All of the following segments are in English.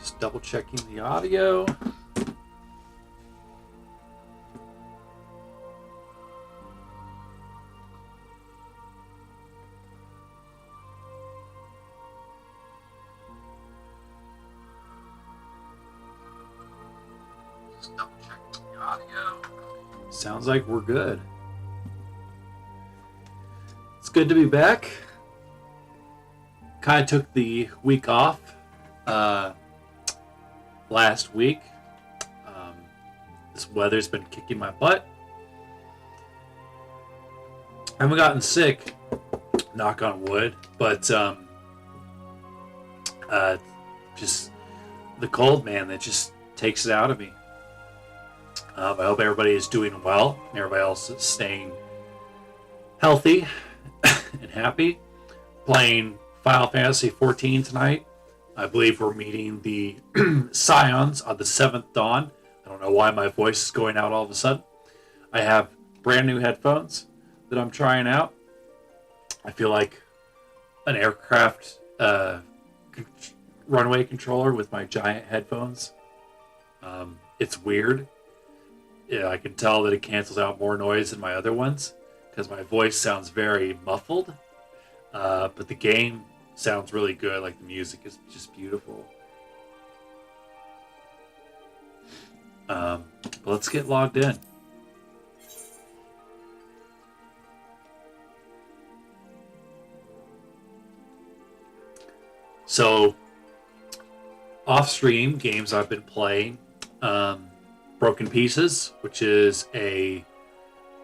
Just double checking the audio. Just double checking the audio. Sounds like we're good. It's good to be back. Kind of took the week off last week. This weather's been kicking my butt. I haven't gotten sick, knock on wood, but just the cold, man, that just takes it out of me. I hope everybody is doing well and everybody else is staying healthy and happy. Playing Final Fantasy XIV tonight. I believe we're meeting the Scions on the 7th Dawn. I don't know why my voice is going out all of a sudden. I have brand new headphones that I'm trying out. I feel like an aircraft runway controller with my giant headphones. It's weird. Yeah, I can tell that it cancels out more noise than my other ones because my voice sounds very muffled. But the game sounds really good. Like, the music is just beautiful. But let's get logged in. So, off-stream games I've been playing. Broken Pieces, which is a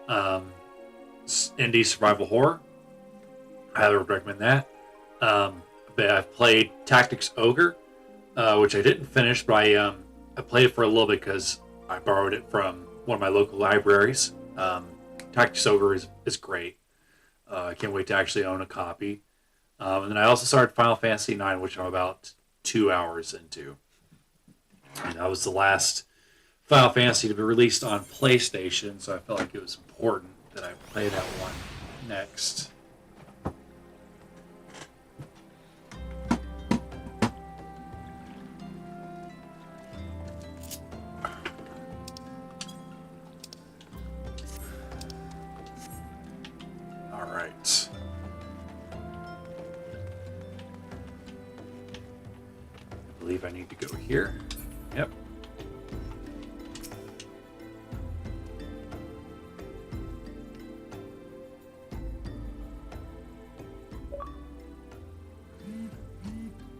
indie survival horror. I highly recommend that. But I've played Tactics Ogre, which I didn't finish, but I played it for a little bit because I borrowed it from one of my local libraries. Tactics Ogre is great. I can't wait to actually own a copy. And then I also started Final Fantasy IX, which I'm about 2 hours into. And that was the last Final Fantasy to be released on PlayStation, so I felt like it was important that I play that one next. All right. I believe I need to go here. Yep.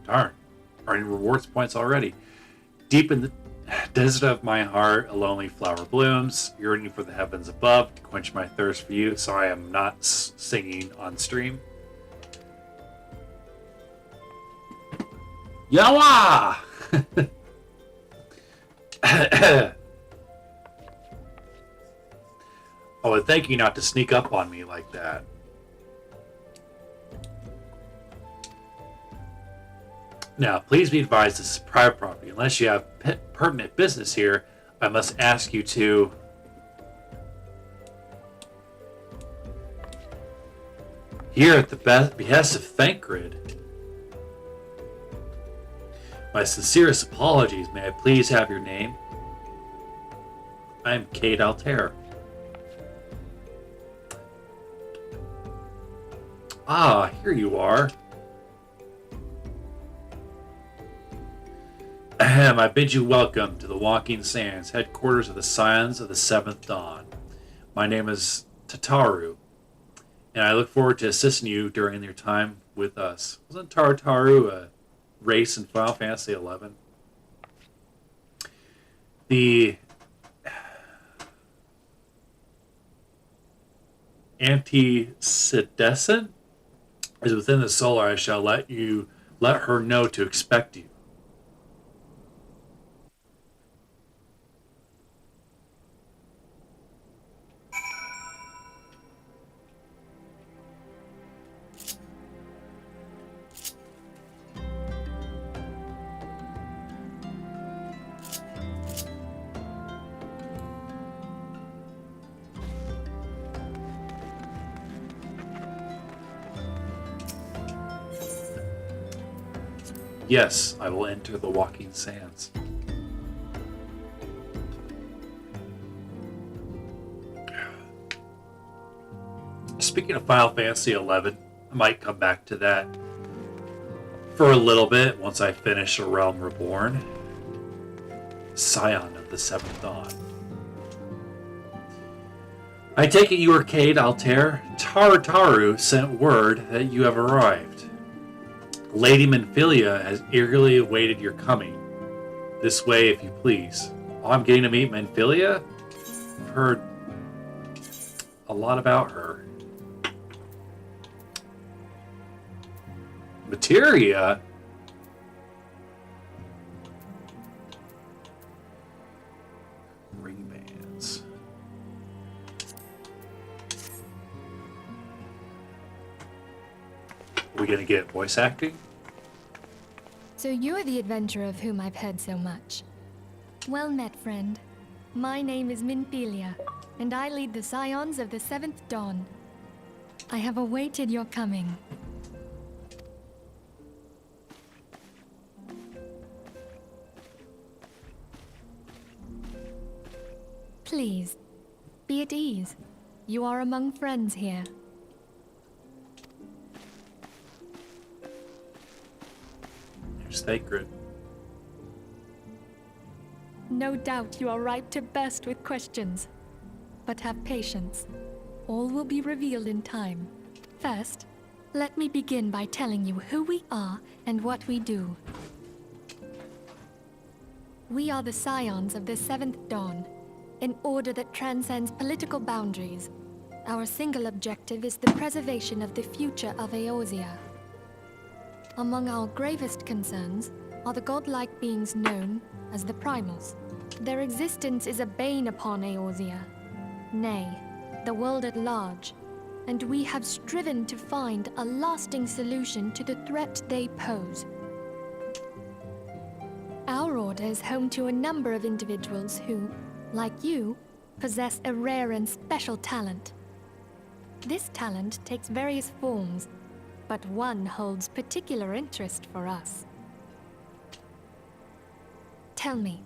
Darn. Earning rewards points already. Deep in the desert of my heart, a lonely flower blooms, yearning for the heavens above to quench my thirst for you. Sorry, I'm not singing on stream. Yawa! Oh, and thank you not to sneak up on me like that. Now, please be advised this is private property. Unless you have pertinent business here, I must ask you to... Here at the behest of Thancred. My sincerest apologies. May I please have your name? I am Cade Altiar. Ah, here you are. Ahem, I bid you welcome to the Walking Sands, headquarters of the Scions of the 7th Dawn. My name is Tataru, and I look forward to assisting you during your time with us. Wasn't Tartaru a race in Final Fantasy XI? The antecedent is within the solar. I shall let her know to expect you. Yes, I will enter the walking sands. Speaking of Final Fantasy XI, I might come back to that for a little bit once I finish A Realm Reborn. Scion of the Seventh Dawn. I take it you are Cade Altiar. Taru sent word that you have arrived. Lady Menphilia has eagerly awaited your coming. This way, if you please. Oh, I'm getting to meet Menphilia? I've heard a lot about her. Materia? Ring bands. Are we going to get voice acting? So you're the adventurer of whom I've heard so much. Well met, friend. My name is Menphilia, and I lead the Scions of the Seventh Dawn. I have awaited your coming. Please, be at ease. You are among friends here. You're sacred. No doubt you are ripe to burst with questions. But have patience. All will be revealed in time. First, let me begin by telling you who we are and what we do. We are the Scions of the Seventh Dawn, an order that transcends political boundaries. Our single objective is the preservation of the future of Eorzea. Among our gravest concerns are the godlike beings known as the Primals. Their existence is a bane upon Eorzea, nay, the world at large, and we have striven to find a lasting solution to the threat they pose. Our order is home to a number of individuals who, like you, possess a rare and special talent. This talent takes various forms, but one holds particular interest for us. Tell me,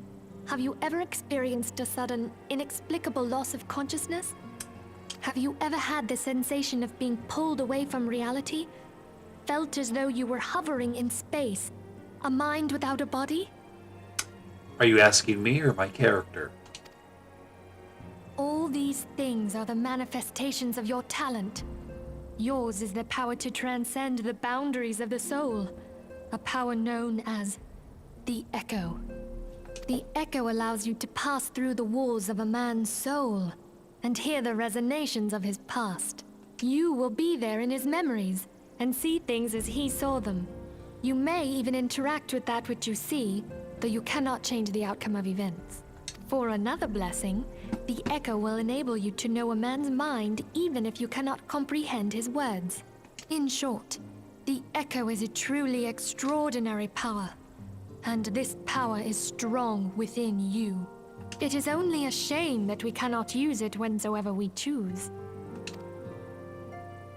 have you ever experienced a sudden, inexplicable loss of consciousness? Have you ever had the sensation of being pulled away from reality? Felt as though you were hovering in space, a mind without a body? Are you asking me or my character? All these things are the manifestations of your talent. Yours is the power to transcend the boundaries of the soul, a power known as the Echo. The Echo allows you to pass through the walls of a man's soul and hear the resonations of his past. You will be there in his memories and see things as he saw them. You may even interact with that which you see, though you cannot change the outcome of events. For another blessing, the Echo will enable you to know a man's mind even if you cannot comprehend his words. In short, the Echo is a truly extraordinary power, and this power is strong within you. It is only a shame that we cannot use it whensoever we choose.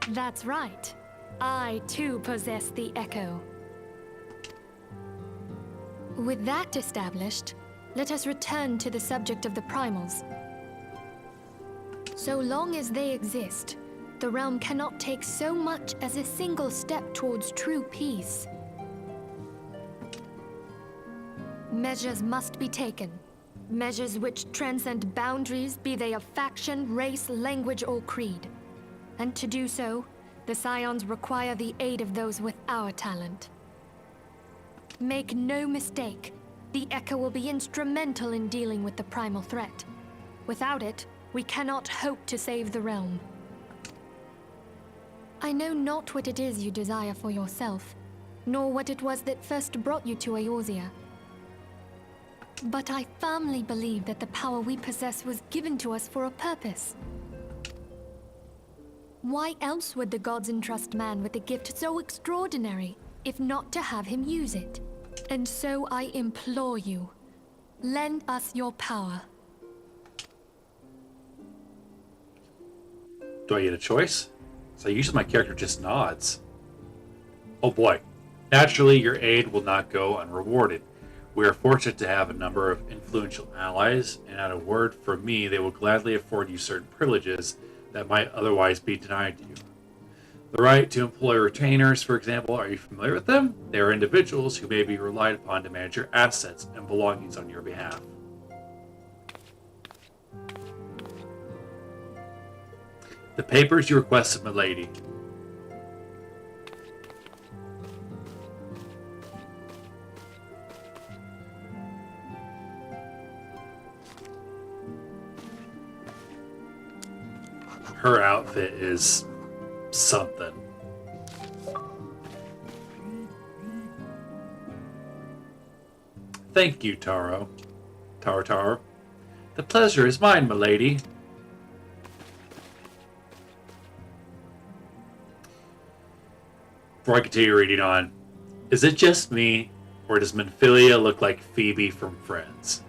That's right. I too possess the Echo. With that established, let us return to the subject of the Primals. So long as they exist, the realm cannot take so much as a single step towards true peace. Measures must be taken. Measures which transcend boundaries, be they of faction, race, language, or creed. And to do so, the Scions require the aid of those with our talent. Make no mistake, the Echo will be instrumental in dealing with the primal threat. Without it, we cannot hope to save the realm. I know not what it is you desire for yourself, nor what it was that first brought you to Eorzea. But I firmly believe that the power we possess was given to us for a purpose. Why else would the gods entrust man with a gift so extraordinary, if not to have him use it? And so I implore you, lend us your power. Do I get a choice? So usually my character just nods. Oh boy. Naturally, your aid will not go unrewarded. We are fortunate to have a number of influential allies, and at a word from me, they will gladly afford you certain privileges that might otherwise be denied you. The right to employ retainers, for example, are you familiar with them? They are individuals who may be relied upon to manage your assets and belongings on your behalf. The papers you requested, milady. Her outfit is something. Thank you, Taro. Taro. The pleasure is mine, milady. Before I continue reading on, is it just me, or does Minfilia look like Phoebe from Friends?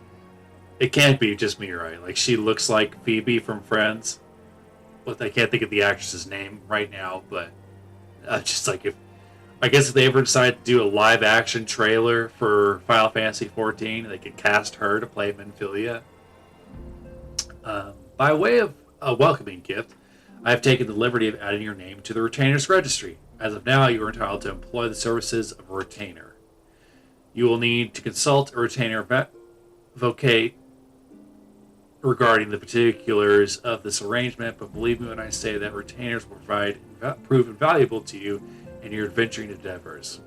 It can't be just me, right? Like, she looks like Phoebe from Friends. But I can't think of the actress's name right now, but just like I guess if they ever decide to do a live action trailer for Final Fantasy XIV, they could cast her to play Minfilia. By way of a welcoming gift, I have taken the liberty of adding your name to the Retainers Registry. As of now, you are entitled to employ the services of a retainer. You will need to consult a retainer vocate regarding the particulars of this arrangement, but believe me when I say that retainers will prove invaluable to you in your adventuring endeavors.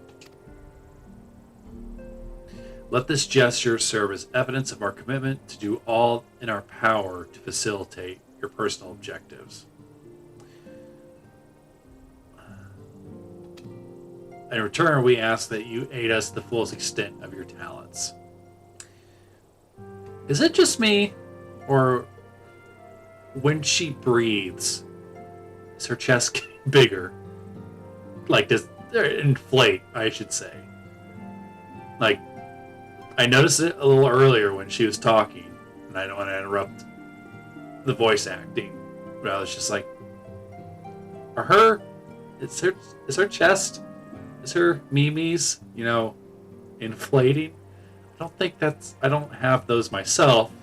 Let this gesture serve as evidence of our commitment to do all in our power to facilitate your personal objectives. In return, we ask that you aid us to the fullest extent of your talents. Is it just me? Or when she breathes, is her chest getting bigger? Like, does inflate, I should say. Like, I noticed it a little earlier when she was talking, and I don't want to interrupt the voice acting, but I was just like, is her chest, is her memes, inflating? I don't have those myself.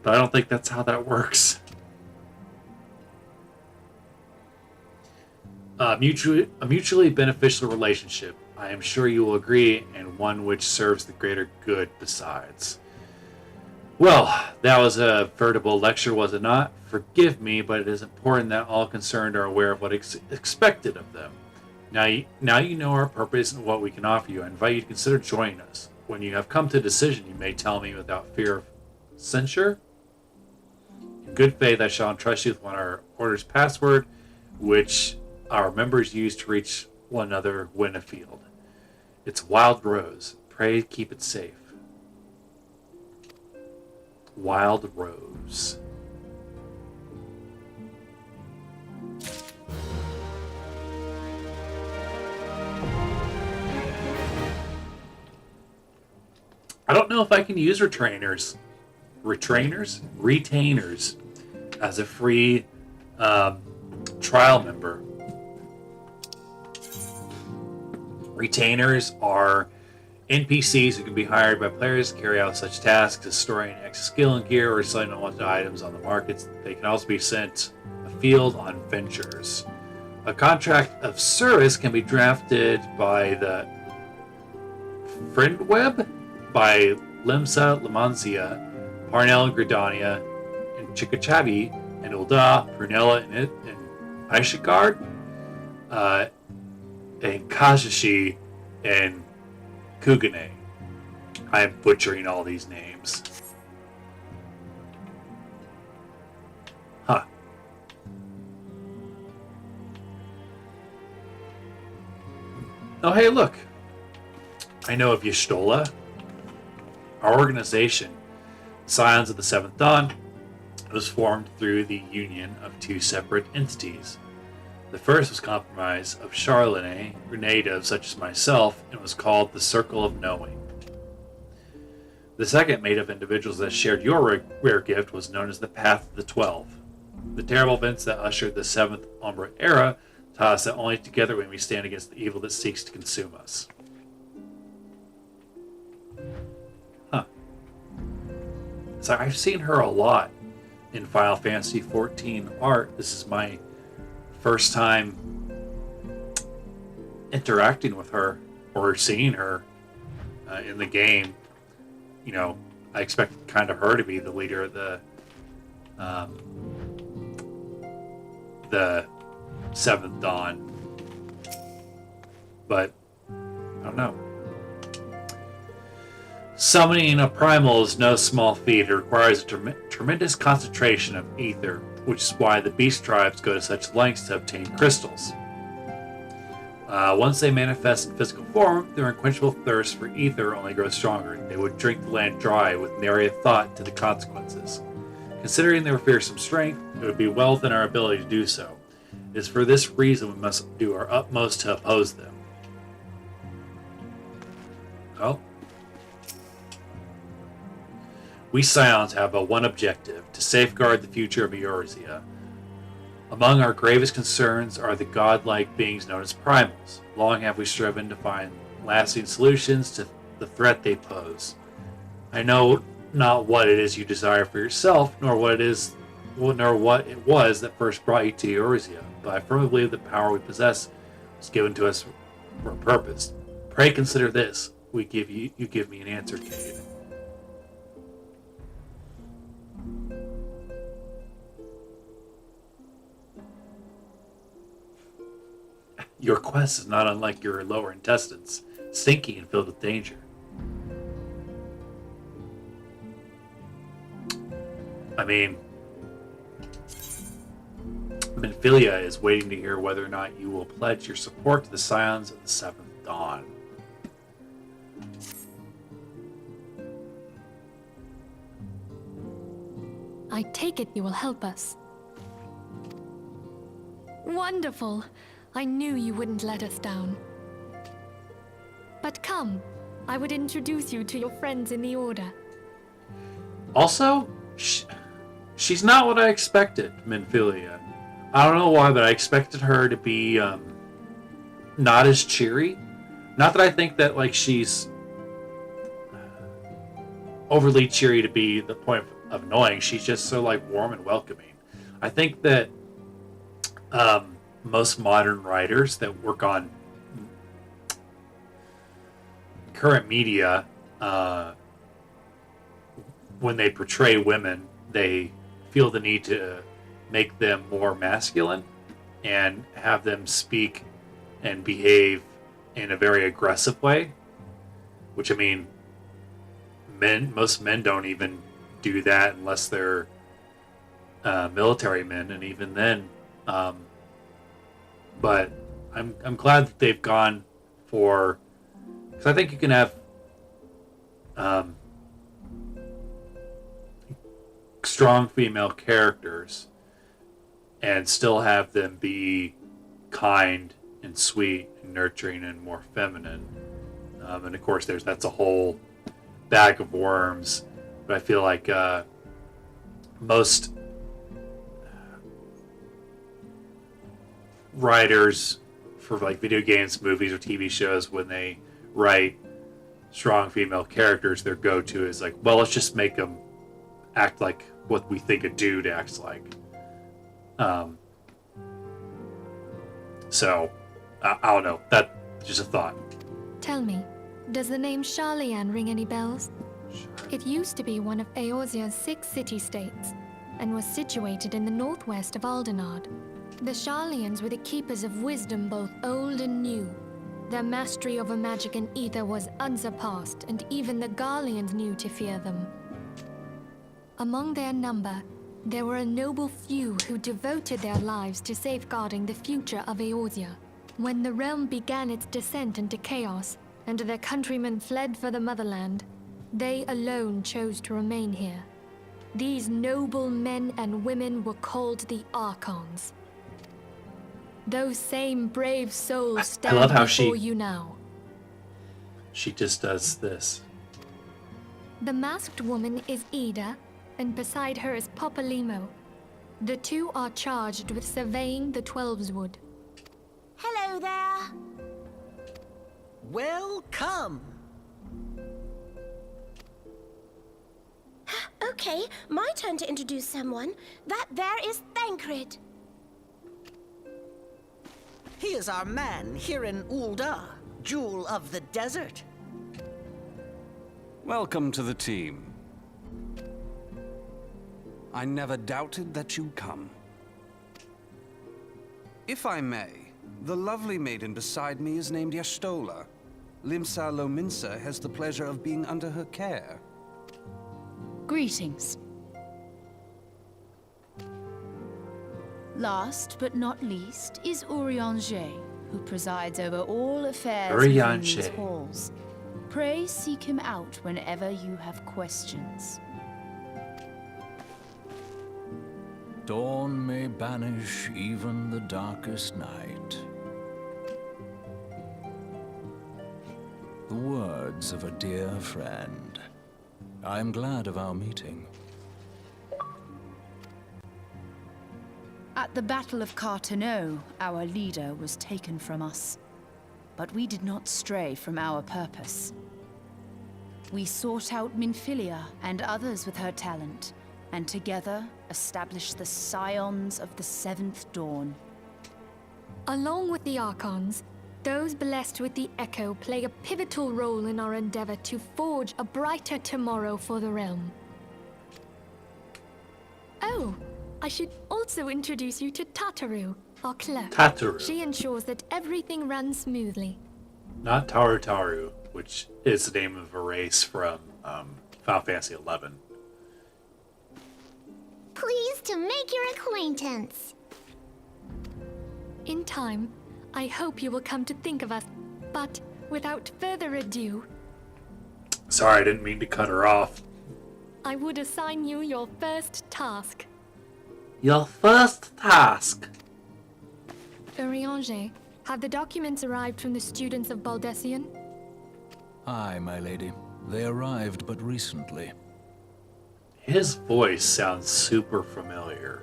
But I don't think that's how that works. A mutually beneficial relationship, I am sure you will agree, and one which serves the greater good besides. Well, that was a veritable lecture, was it not? Forgive me, but it is important that all concerned are aware of what is expected of them. Now you know our purpose and what we can offer you. I invite you to consider joining us. When you have come to a decision, you may tell me without fear of censure. In good faith, I shall entrust you with our order's password, which our members use to reach one another when afield. It's Wild Rose. Pray keep it safe. Wild Rose. I don't know if I can use retainers as a free trial member. Retainers are NPCs who can be hired by players to carry out such tasks as storing extra skill and gear or selling unwanted items on the markets. They can also be sent afield on ventures. A contract of service can be drafted by the Friendweb, by Limsa, Lamansia, Parnell and Gridania, and Chikachabi, and Ulda, Prunella, and Aishigard, and Kajashi, and Kugane. I am butchering all these names. Huh. Oh, hey, look. I know of Y'shtola. Our organization, Scions of the Seventh Dawn, was formed through the union of two separate entities. The first was comprised of Charlene, natives such as myself, and was called the Circle of Knowing. The second, made of individuals that shared your rare gift, was known as the Path of the 12. The terrible events that ushered the Seventh Umbra era taught us that only together when we stand against the evil that seeks to consume us. Huh. So I've seen her a lot in Final Fantasy XIV art. This is my first time interacting with her or seeing her in the game. You know, I expected kind of her to be the leader of the Seventh Dawn, but I don't know. Summoning a primal is no small feat. It requires a tremendous concentration of ether, which is why the beast tribes go to such lengths to obtain crystals. Once they manifest in physical form, their unquenchable thirst for ether only grows stronger. They would drink the land dry with nary a thought to the consequences. Considering their fearsome strength, it would be well within our ability to do so. It is for this reason we must do our utmost to oppose them. Well, we Scions have one objective: to safeguard the future of Eorzea. Among our gravest concerns are the godlike beings known as primals. Long have we striven to find lasting solutions to the threat they pose. I know not what it is you desire for yourself, nor what it was that first brought you to Eorzea, but I firmly believe the power we possess was given to us for a purpose. Pray consider this. You give me an answer, Cade. Your quest is not unlike your lower intestines, stinky and filled with danger. I mean, Minfilia is waiting to hear whether or not you will pledge your support to the Scions of the Seventh Dawn. I take it you will help us. Wonderful! I knew you wouldn't let us down. But come, I would introduce you to your friends in the Order. Also, she's not what I expected, Minfilia. I don't know why, but I expected her to be not as cheery. Not that I think that like she's overly cheery to be the point of annoying. She's just so like warm and welcoming. I think that most modern writers that work on current media, when they portray women, they feel the need to make them more masculine and have them speak and behave in a very aggressive way. Which, I mean, most men don't even do that unless they're military men, and even then. But I'm glad that they've gone for, because I think you can have strong female characters and still have them be kind and sweet and nurturing and more feminine. And of course, that's a whole bag of worms. But I feel like most writers for like video games, movies, or TV shows, when they write strong female characters, their go-to is like, well, let's just make them act like what we think a dude acts like. So I don't know. That's just a thought. Tell me, does the name Sharlayan ring any bells? It used to be one of Eorzea's 6 city-states, and was situated in the northwest of Aldenard. The Sharlayans were the keepers of wisdom, both old and new. Their mastery over magic and ether was unsurpassed, and even the Garleans knew to fear them. Among their number, there were a noble few who devoted their lives to safeguarding the future of Eorzea. When the realm began its descent into chaos, and their countrymen fled for the motherland, they alone chose to remain here. These noble men and women were called the Archons. Those same brave souls stand love how before you now. She just does this. The masked woman is Ida, and beside her is Popalimo. The two are charged with surveying the Twelveswood. Welcome! Okay, my turn to introduce someone. That there is Thancred. He is our man here in Ul'dah, Jewel of the Desert. Welcome to the team. I never doubted that you'd come. If I may, the lovely maiden beside me is named Y'shtola. Limsa Lominsa has the pleasure of being under her care. Greetings. Last but not least is Eorzea, who presides over all affairs within these halls. Pray seek him out whenever you have questions. Dawn may banish even the darkest night. The words of a dear friend. I am glad of our meeting. At the Battle of Carteneau, our leader was taken from us. But we did not stray from our purpose. We sought out Minfilia and others with her talent, and together established the Scions of the Seventh Dawn. Along with the Archons, those blessed with the Echo play a pivotal role in our endeavor to forge a brighter tomorrow for the realm. Oh, I should also introduce you to Tataru, our clerk. Tataru. She ensures that everything runs smoothly. Not Taru, which is the name of a race from Final Fantasy XI. Pleased to make your acquaintance. In time, I hope you will come to think of us, but without further ado, Sorry, I didn't mean to cut her off. I would assign you your first task. Your first task. Eorzea, have the documents arrived from the students of Baldessian? Aye, my lady. They arrived but recently. His voice sounds super familiar.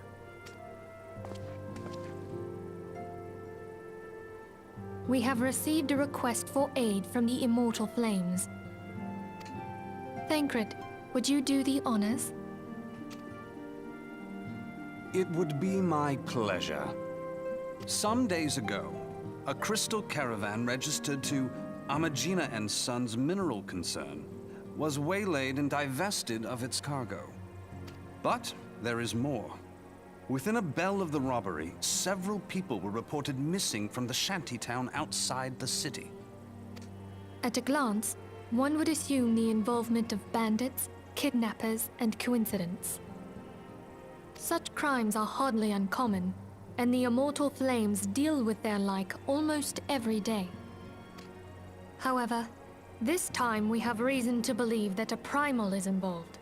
We have received a request for aid from the Immortal Flames. Thancred, would you do the honors? It would be my pleasure. Some days ago, a crystal caravan registered to Amagina and Sons mineral concern was waylaid and divested of its cargo. But there is more. Within a bell of the robbery, several people were reported missing from the shantytown outside the city. At a glance, one would assume the involvement of bandits, kidnappers, and coincidence. Such crimes are hardly uncommon, and the Immortal Flames deal with their like almost every day. However, this time we have reason to believe that a primal is involved.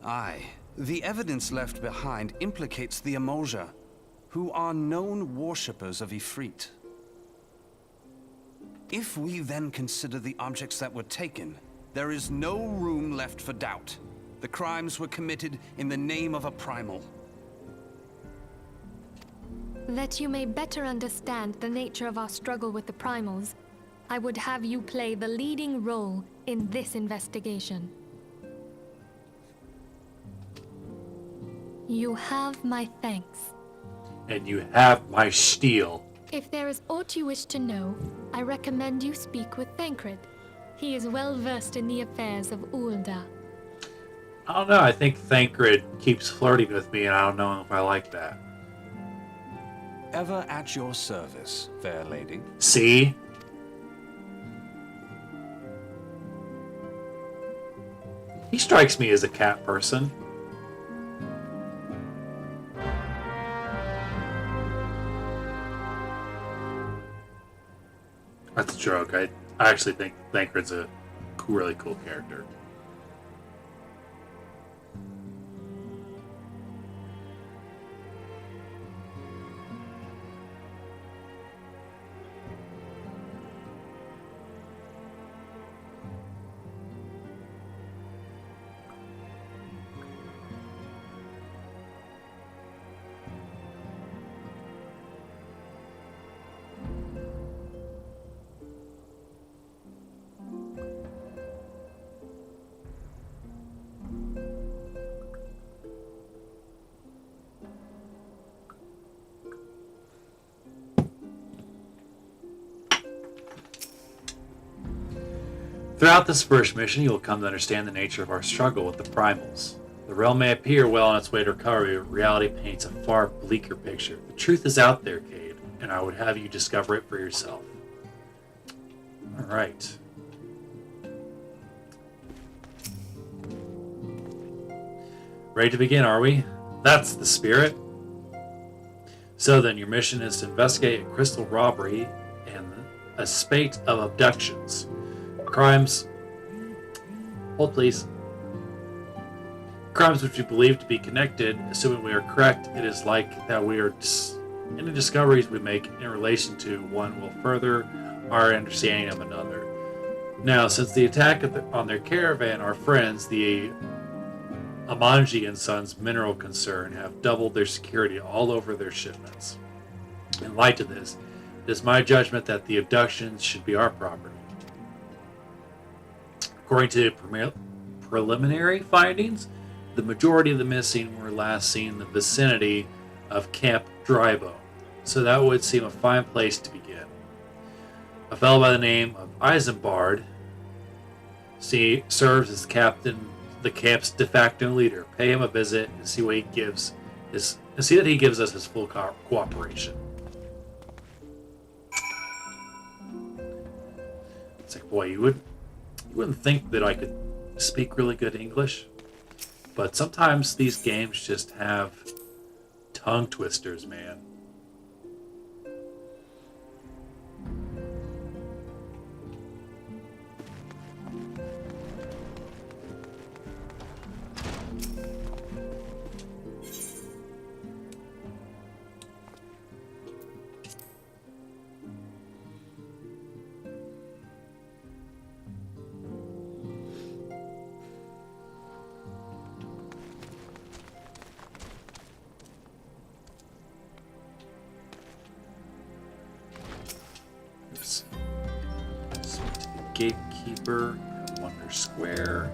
Aye, the evidence left behind implicates the Eorzea, who are known worshippers of Ifrit. If we then consider the objects that were taken, there is no room left for doubt. The crimes were committed in the name of a primal. That you may better understand the nature of our struggle with the primals, I would have you play the leading role in this investigation. You have my thanks. And you have my steel. If there is aught you wish to know, I recommend you speak with Thancred. He is well versed in the affairs of Ul'dah. I don't know, I think Thancred keeps flirting with me and I don't know if I like that. Ever at your service, fair lady. See? He strikes me as a cat person. That's a joke. I actually think Thancred's a really cool character. Throughout this first mission, you will come to understand the nature of our struggle with the primals. The realm may appear well on its way to recovery, but reality paints a far bleaker picture. The truth is out there, Cade, and I would have you discover it for yourself. Alright. Ready to begin, are we? That's the spirit. So then, your mission is to investigate a crystal robbery and a spate of abductions. Crimes... Hold, please. Crimes which we believe to be connected, assuming we are correct, it is like that we are... Any discoveries we make in relation to one will further our understanding of another. Now, since the attack on their caravan, our friends, the Amanji and Sons mineral concern, have doubled their security all over their shipments. In light of this, it is my judgment that the abductions should be our property. According to preliminary findings, the majority of the missing were last seen in the vicinity of Camp Drybone, so that would seem a fine place to begin. A fellow by the name of Eisenbard serves as the camp's de facto leader. Pay him a visit and see that he gives us his full cooperation. It's like, boy, you wouldn't think that I could speak really good English, but sometimes these games just have tongue twisters, man. Gatekeeper, Wonder Square.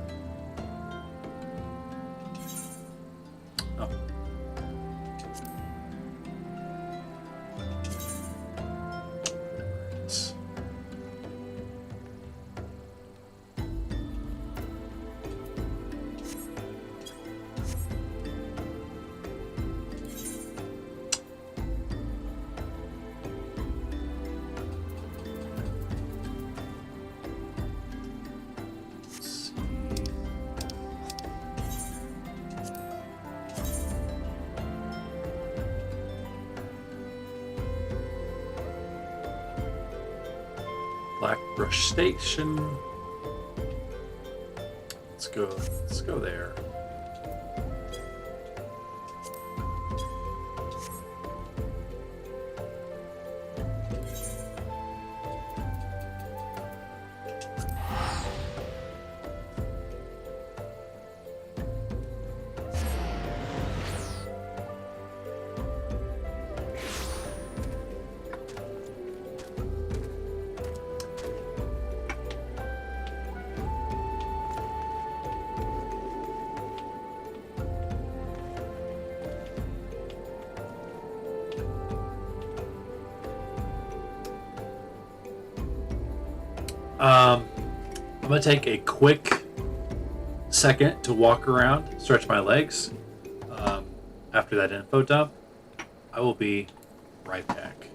Oh. Blackbrush Station. Let's go there. I'm going to take a quick second to walk around, stretch my legs. After that info dump, I will be right back.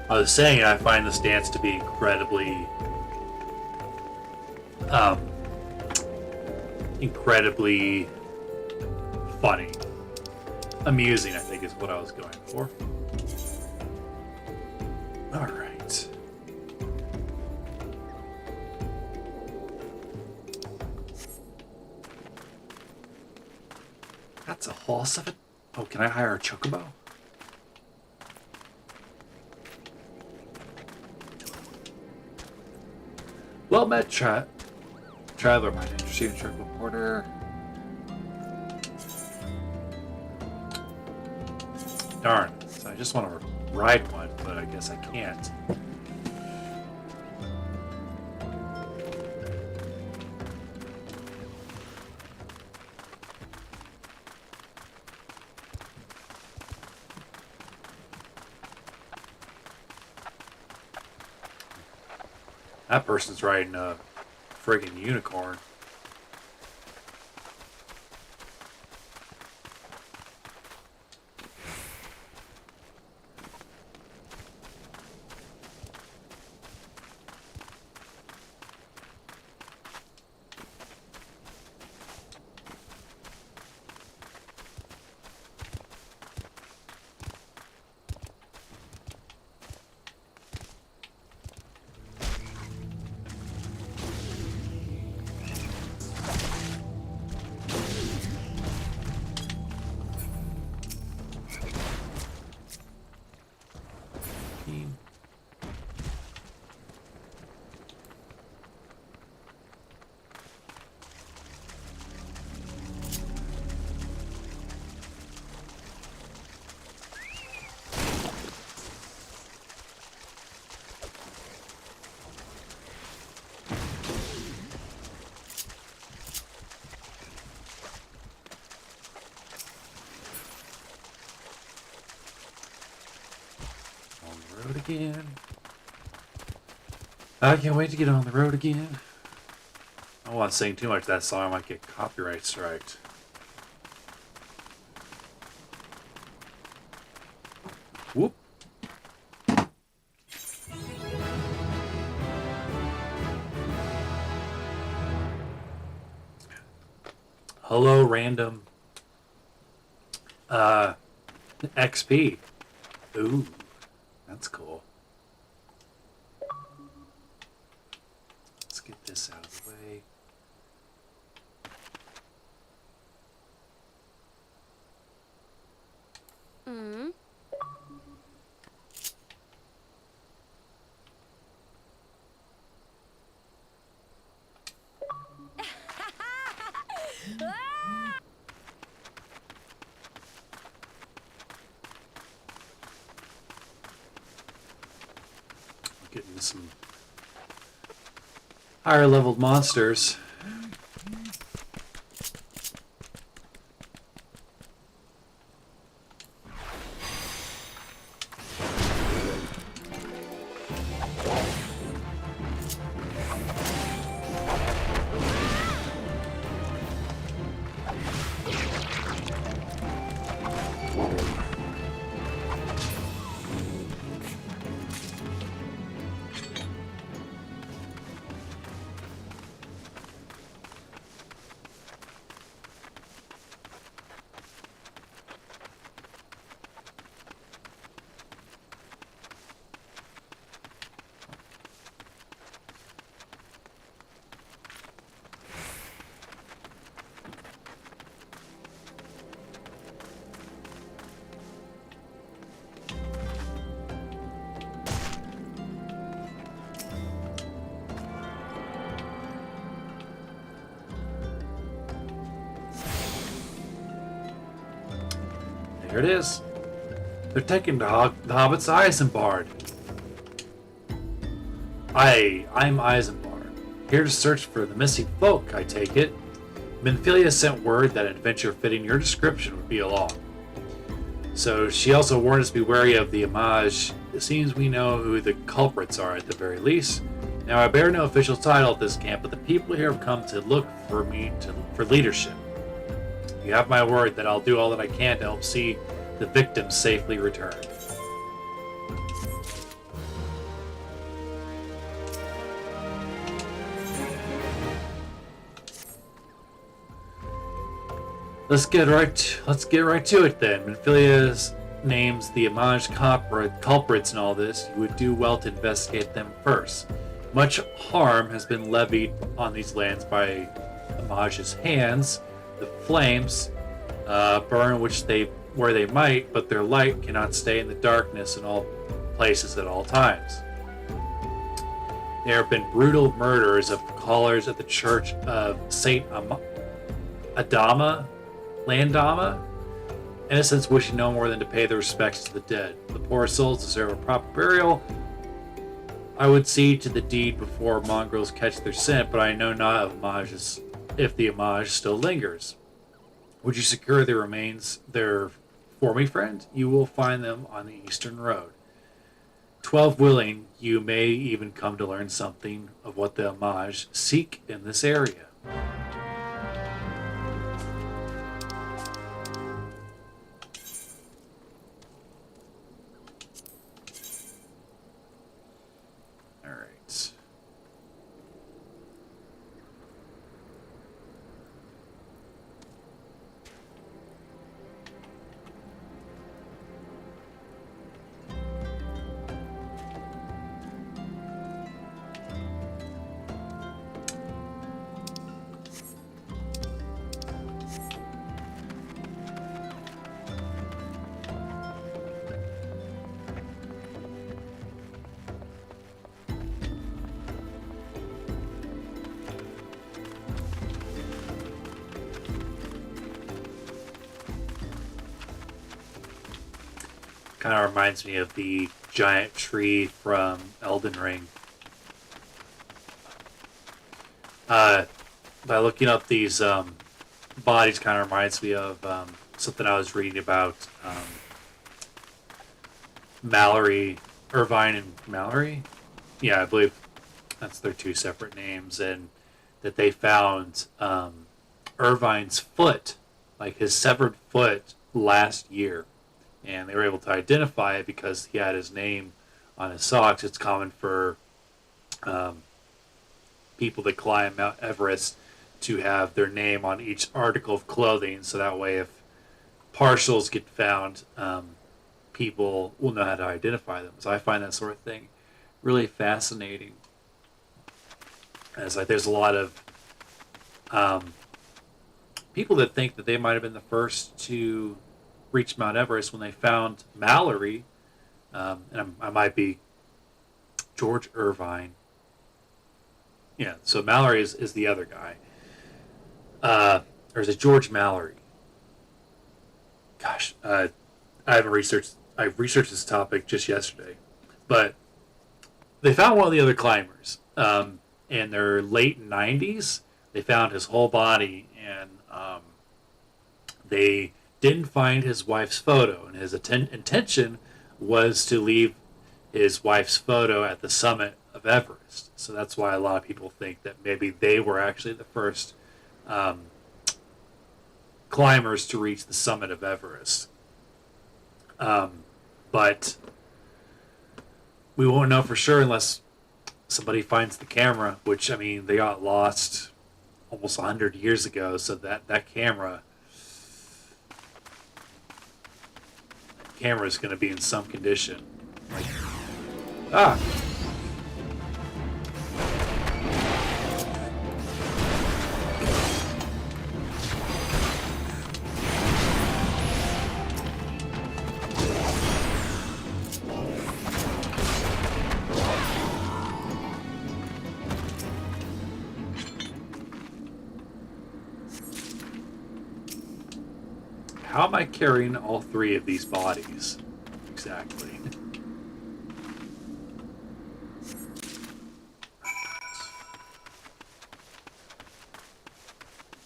I was saying I find this dance to be incredibly funny. Amusing, I think, is what I was going for. Alright. That's a horse of it. Oh, can I hire a chocobo? Well met, traveler. Might interest you in chocobo porter. Darn. So I just want to ride one, but I guess I can't. That person's riding a friggin' unicorn. Again. I can't wait to get on the road again. I don't want to sing too much of that song. I might get copyright striked. Whoop. Hello, random. XP. Ooh. That's cool. Let's get this out of the way. Getting some higher leveled monsters. There it is. They're taking the Hobbit's Isambard. I'm Isambard, here to search for the missing folk, I take it. Minfilia sent word that an adventure fitting your description would be along. So she also warned us to be wary of the homage. It seems we know who the culprits are at the very least. Now I bear no official title at this camp, but the people here have come to look for me for leadership. You have my word that I'll do all that I can to help see the victims safely return. Let's get right to it then. Minfilia names the Amaj culprits in all this. You would do well to investigate them first. Much harm has been levied on these lands by Amaj's hands. The flames burn where they might, but their light cannot stay in the darkness in all places at all times. There have been brutal murders of callers at the church of Saint Landama, innocents wishing no more than to pay their respects to the dead. The poor souls deserve a proper burial. I would see to the deed before mongrels catch their scent, but I know not of homages if the homage still lingers. Would you secure the remains there for me, friend? You will find them on the eastern road. 12 willing, you may even come to learn something of what the homage seek in this area. Kind of reminds me of the giant tree from Elden Ring. By looking up these bodies, kind of reminds me of something I was reading about Irvine and Mallory. Yeah, I believe that's their two separate names, and that they found Irvine's foot, like his severed foot, last year. And they were able to identify it because he had his name on his socks. It's common for people that climb Mount Everest to have their name on each article of clothing, so that way if partials get found, people will know how to identify them. So I find that sort of thing really fascinating. As like there's a lot of people that think that they might have been the first to reached Mount Everest when they found Mallory, and I might be George Irvine. Yeah, so Mallory is the other guy. Or is it George Mallory? Gosh, I researched this topic just yesterday, but they found one of the other climbers in their late 90s. They found his whole body, and they didn't find his wife's photo, and his intention was to leave his wife's photo at the summit of Everest. So that's why a lot of people think that maybe they were actually the first climbers to reach the summit of Everest. But we won't know for sure unless somebody finds the camera, which, I mean, they got lost almost 100 years ago, so that camera is going to be in some condition. Like, how am I carrying all three of these bodies? Exactly.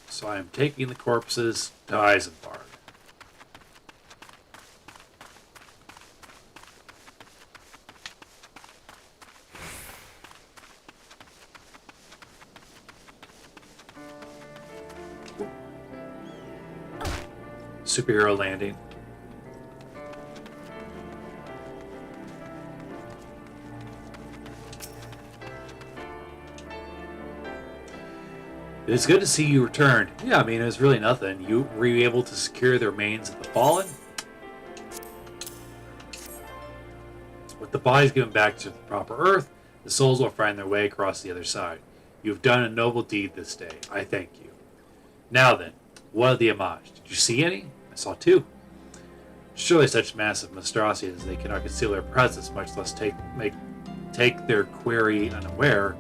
So I am taking the corpses to Eisenbart. Superhero landing. It is good to see you returned. Yeah, I mean, it was really nothing. Were you able to secure the remains of the fallen? With the bodies given back to the proper earth, the souls will find their way across the other side. You have done a noble deed this day. I thank you. Now then, what of the homage? Did you see any? I saw two. Surely such massive monstrosities, they cannot conceal their presence, much less take their quarry unaware.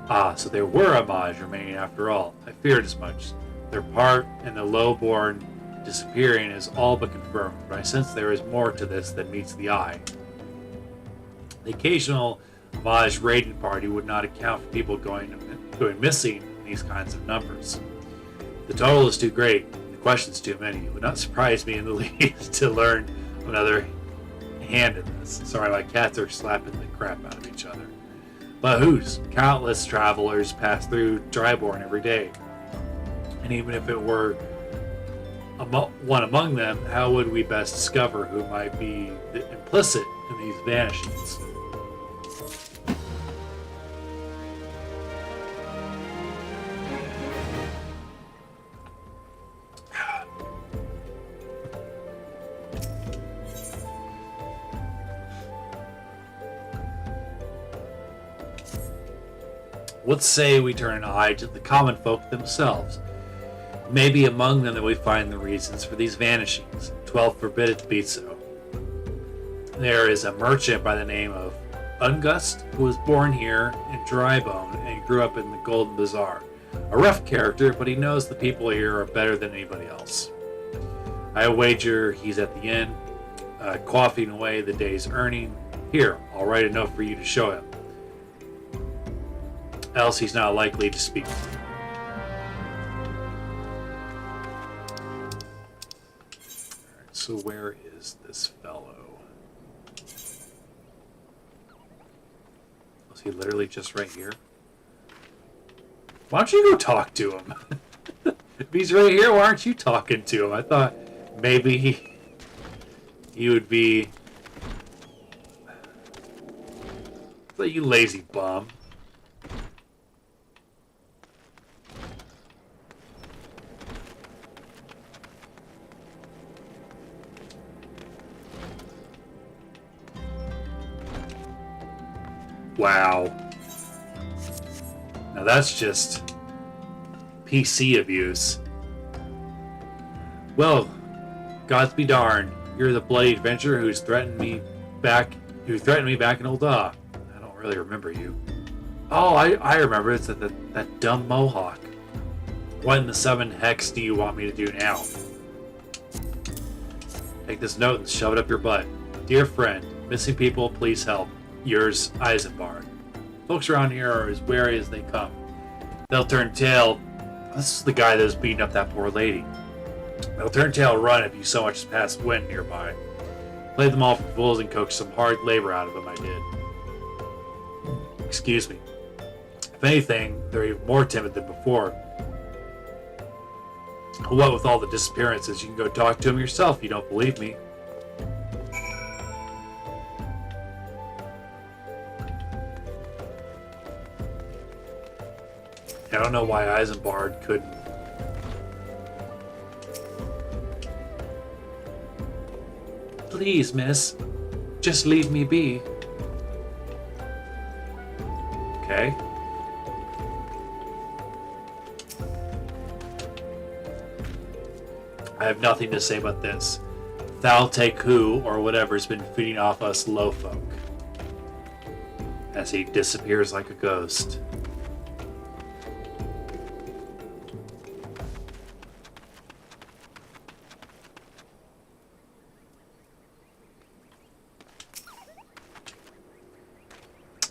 Ah, so there were homage remaining after all. I feared as much. Their part in the low-born disappearing is all but confirmed, but I sense there is more to this than meets the eye. The occasional homage raiding party would not account for people going missing in these kinds of numbers. The total is too great, and the questions too many. It would not surprise me in the least to learn another hand in this. Sorry, my cats are slapping the crap out of each other. But whose? Countless travelers pass through Dryborn every day. And even if it were one among them, how would we best discover who might be implicit in these vanishings? Let's say we turn an eye to the common folk themselves. Maybe among them that we find the reasons for these vanishings. 12 forbid it to be so. There is a merchant by the name of Ungust who was born here in Drybone and grew up in the Golden Bazaar. A rough character, but he knows the people here are better than anybody else. I wager he's at the inn, quaffing away the day's earning. Here, I'll write a note for you to show him. Else he's not likely to speak to you. Alright, so where is this fellow? Was he literally just right here? Why don't you go talk to him? If he's right here, why aren't you talking to him? I thought maybe he would be... But you lazy bum. Wow. Now that's just PC abuse. Well, gods be darned. You're the bloody adventurer who threatened me back in Ul'dah. I don't really remember you. Oh, I remember. It's that dumb mohawk. What in the 7 hex do you want me to do now? Take this note and shove it up your butt. Dear friend, missing people, please help. Yours, Eisenbard. Folks around here are as wary as they come. They'll turn tail. This is the guy that was beating up that poor lady. They'll turn tail and run if you so much as pass wind nearby. Played them all for fools and coaxed some hard labor out of them, I did. Excuse me. If anything, they're even more timid than before. What with all the disappearances, you can go talk to them yourself if you don't believe me. I don't know why Eisenbard couldn't. Please, miss. Just leave me be. Okay. I have nothing to say about this. Thou take who, or whatever's been feeding off us low folk. As he disappears like a ghost.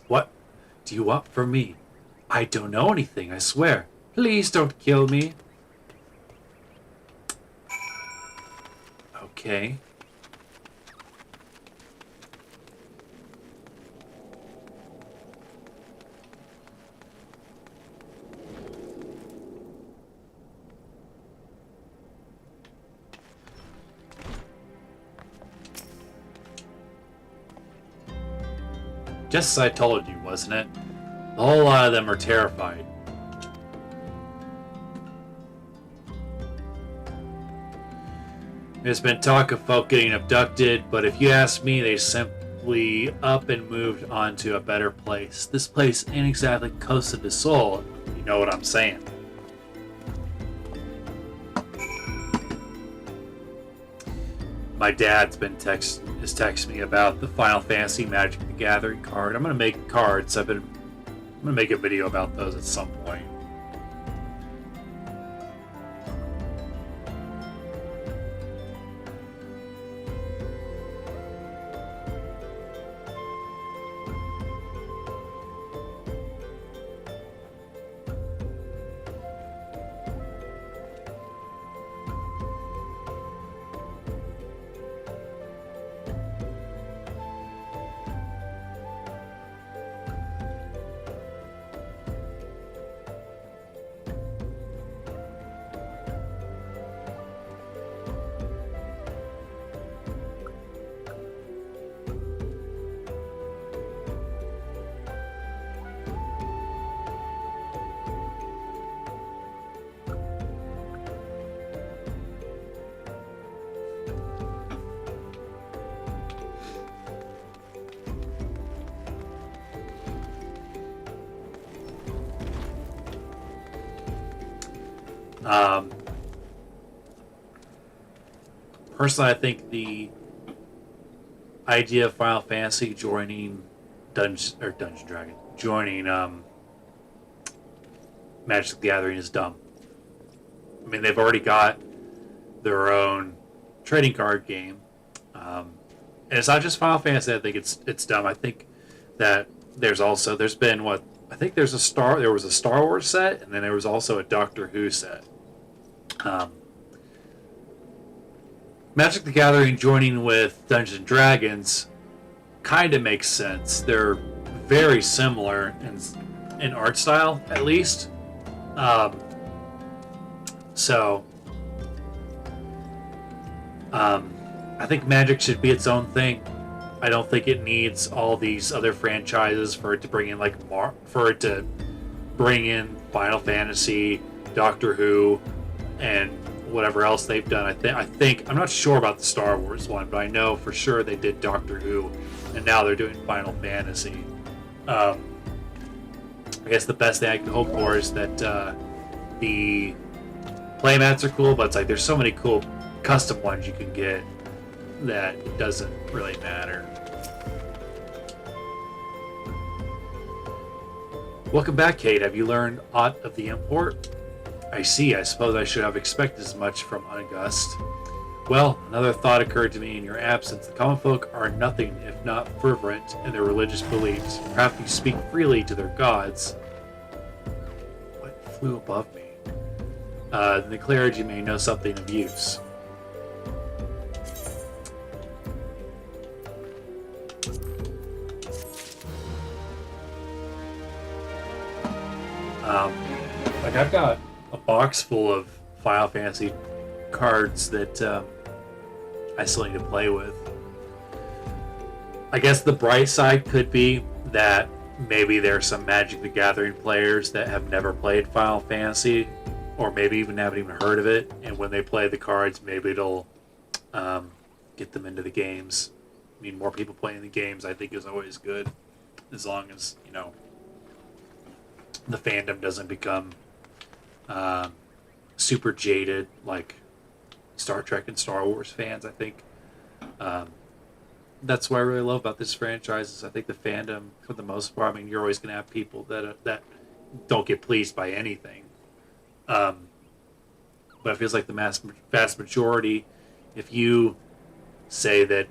What do you want from me? I don't know anything, I swear. Please don't kill me. Okay. Just as I told you, wasn't it? A whole lot of them are terrified. There's been talk of folk getting abducted, but if you ask me, they simply up and moved on to a better place. This place ain't exactly Costa del Sol, you know what I'm saying. My dad's been texting me about the Final Fantasy Magic the Gathering card. I'm gonna make cards. I'm gonna make a video about those at some point. Personally, I think the idea of Final Fantasy joining Dungeon Dragon, joining Magic the Gathering is dumb. I mean, they've already got their own trading card game, and it's not just Final Fantasy. I think it's dumb. I think that there was a Star Wars set, and then there was also a Doctor Who set. Magic the Gathering joining with Dungeons and Dragons kind of makes sense. They're very similar in art style, at least. I think Magic should be its own thing. I don't think it needs all these other franchises for it to bring in Final Fantasy, Doctor Who, and whatever else they've done. I think I'm not sure about the Star Wars one, but I know for sure they did Doctor Who, and now they're doing Final Fantasy. I guess the best thing I can hope for is that the playmats are cool, but it's like there's so many cool custom ones you can get that it doesn't really matter. Welcome back, Cade. Have you learned aught of the import? I see. I suppose I should have expected as much from Unaugust. Well, another thought occurred to me in your absence. The common folk are nothing if not fervent in their religious beliefs. Perhaps you speak freely to their gods. What flew above me? The clergy may know something of use. I've got a box full of Final Fantasy cards that I still need to play with. I guess the bright side could be that maybe there's some Magic the Gathering players that have never played Final Fantasy, or maybe even haven't even heard of it, and when they play the cards, maybe it'll get them into the games. I mean, more people playing the games, I think, is always good, as long as, the fandom doesn't become super jaded like Star Trek and Star Wars fans. I think that's what I really love about this franchise is I think the fandom, for the most part, I mean, you're always going to have people that don't get pleased by anything. But it feels like the vast majority, if you say that,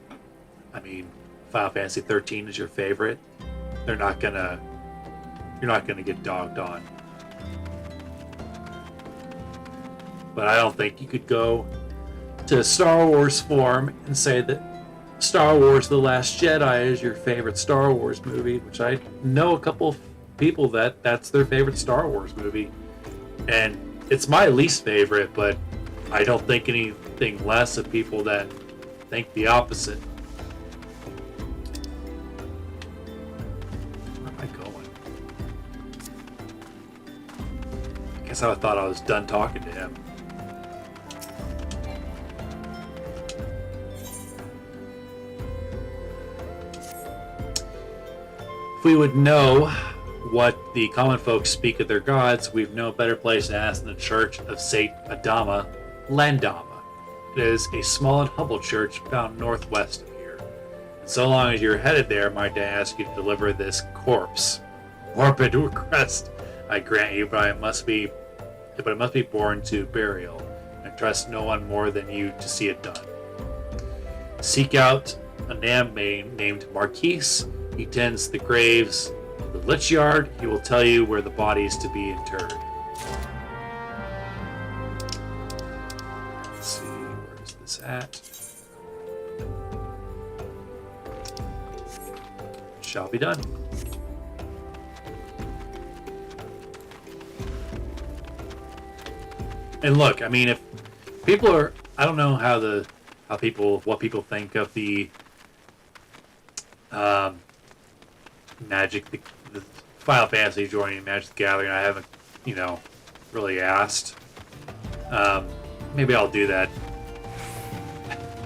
I mean, Final Fantasy 13 is your favorite, you're not gonna get dogged on. But I don't think you could go to Star Wars forum and say that Star Wars The Last Jedi is your favorite Star Wars movie, which I know a couple of people that's their favorite Star Wars movie. And it's my least favorite, but I don't think anything less of people that think the opposite. Where am I going? I guess I thought I was done talking to him. If we would know what the common folks speak of their gods, we've no better place to ask than the Church of Saint Adama Landama. It is a small and humble church found northwest of here. And so long as you're headed there, might I ask you to deliver this corpse. Morbid request, I grant you, but it must be borne to burial, and trust no one more than you to see it done. Seek out a man named Marquise. He tends the graves of the Lich Yard. He will tell you where the body is to be interred. Let's see, where is this at? Shall be done. And look, I mean, if people are, I don't know what people think of the Magic, the Final Fantasy joining Magic the Gathering. I haven't, really asked. Maybe I'll do that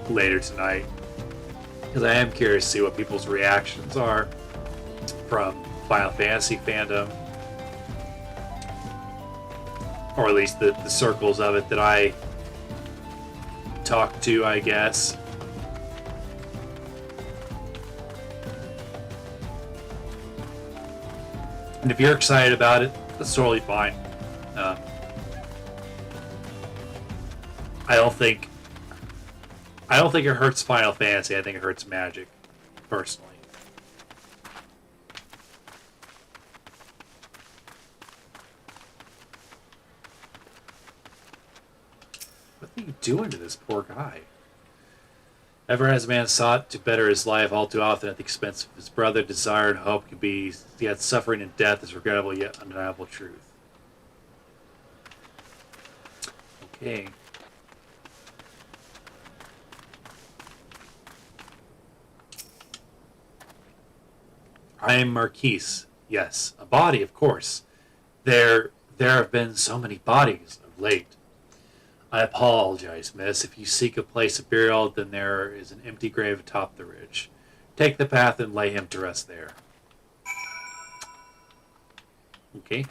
later tonight, because I am curious to see what people's reactions are from Final Fantasy fandom, or at least the circles of it that I talk to, I guess. And if you're excited about it, that's totally fine. I don't think it hurts Final Fantasy. I think it hurts Magic, personally. What are you doing to this poor guy? Ever has man sought to better his life, all too often at the expense of his brother. Desire and hope can be, yet suffering and death is regrettable yet undeniable truth. Okay. I am Marquise. Yes, a body, of course. There have been so many bodies of late. I apologize, miss. If you seek a place of burial, then there is an empty grave atop the ridge. Take the path and lay him to rest there. Okay.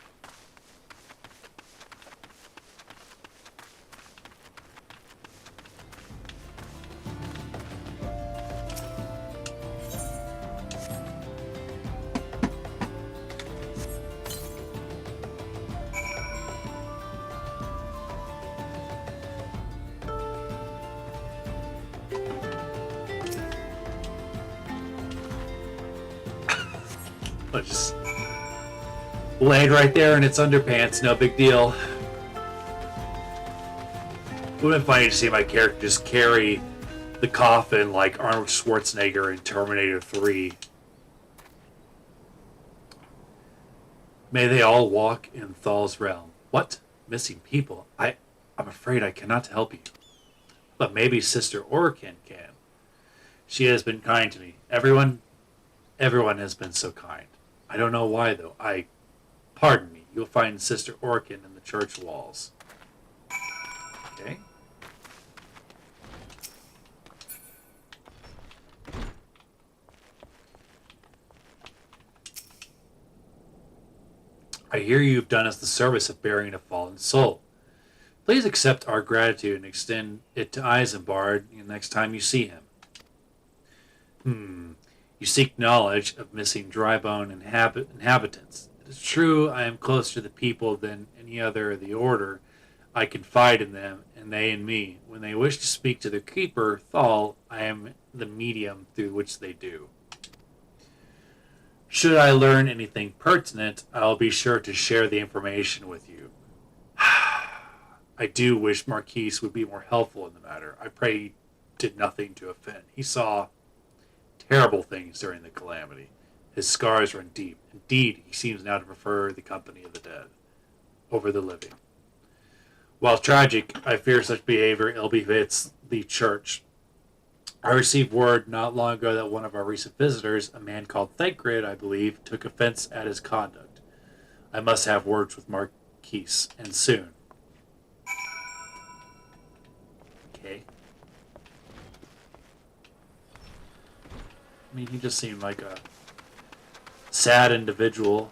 Just laid right there in its underpants, no big deal. It would have been funny to see my character just carry the coffin like Arnold Schwarzenegger in Terminator 3. May they all walk in Thal's realm. What? Missing people? I'm afraid I cannot help you. But maybe Sister Orkin can. She has been kind to me. Everyone has been so kind. I don't know why, though. Pardon me. You'll find Sister Orkin in the church walls. Okay. I hear you've done us the service of burying a fallen soul. Please accept our gratitude and extend it to Isambard the next time you see him. You seek knowledge of missing drybone inhabitants. It is true I am closer to the people than any other of the Order. I confide in them, and they in me. When they wish to speak to their keeper, Thal, I am the medium through which they do. Should I learn anything pertinent, I'll be sure to share the information with you. I do wish Marquise would be more helpful in the matter. I pray he did nothing to offend. He saw terrible things during the calamity. His scars run deep. Indeed, he seems now to prefer the company of the dead over the living. While tragic, I fear such behavior ill befits the church. I received word not long ago that one of our recent visitors, a man called Thancred, I believe, took offense at his conduct. I must have words with Marquise, and soon. Okay. I mean, he just seemed like a sad individual.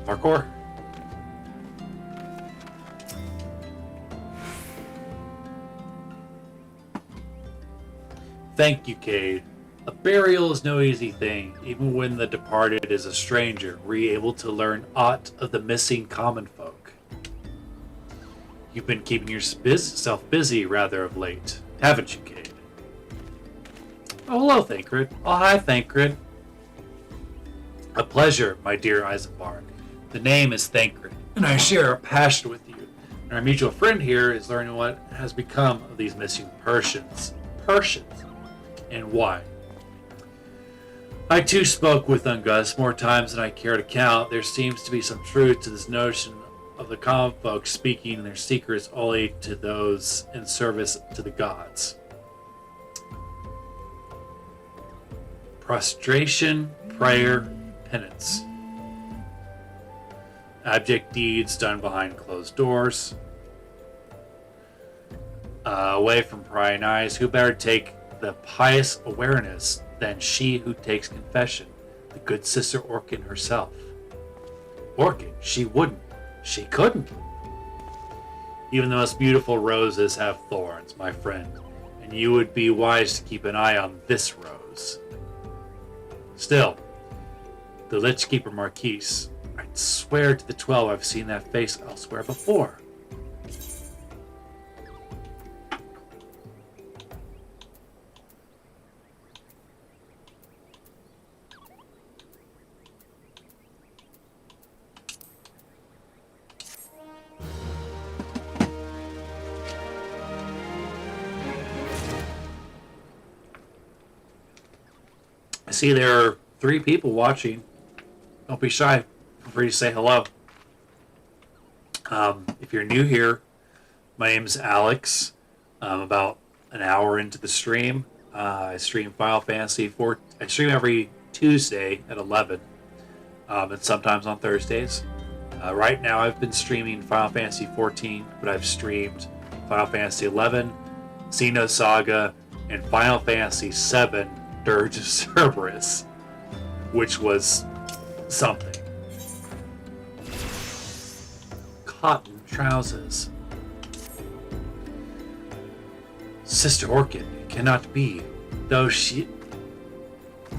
Parkour. Thank you, Cade. A burial is no easy thing. Even when the departed is a stranger, were you able to learn aught of the missing common folk? You've been keeping yourself busy rather of late, haven't you, Cade? Oh, hello, Thancred. Oh, hi, Thancred. A pleasure, my dear Eisenbark. The name is Thancred, and I share a passion with you. And our mutual friend here is learning what has become of these missing Persians. And why. I too spoke with Ungus more times than I care to count. There seems to be some truth to this notion of the common folk speaking their secrets only to those in service to the gods. Prostration, prayer, penance. Abject deeds done behind closed doors. Away from prying eyes, who better take the pious awareness than she who takes confession, the good sister Orkin herself. Orkin, she wouldn't. She couldn't. Even the most beautiful roses have thorns, my friend, and you would be wise to keep an eye on this rose. Still, the Lich Keeper Marquise, I'd swear to the 12 I've seen that face elsewhere before. I see there are 3 people watching. Don't be shy. Feel free to say hello. If you're new here, my name is Alex. I'm about an hour into the stream. I stream Final Fantasy 4. I stream every Tuesday at 11, and sometimes on Thursdays. Right now, I've been streaming Final Fantasy 14, but I've streamed Final Fantasy 11, Xenosaga, and Final Fantasy 7. Dirge of Cerberus, which was something. Cotton trousers. Sister Orchid cannot be, though she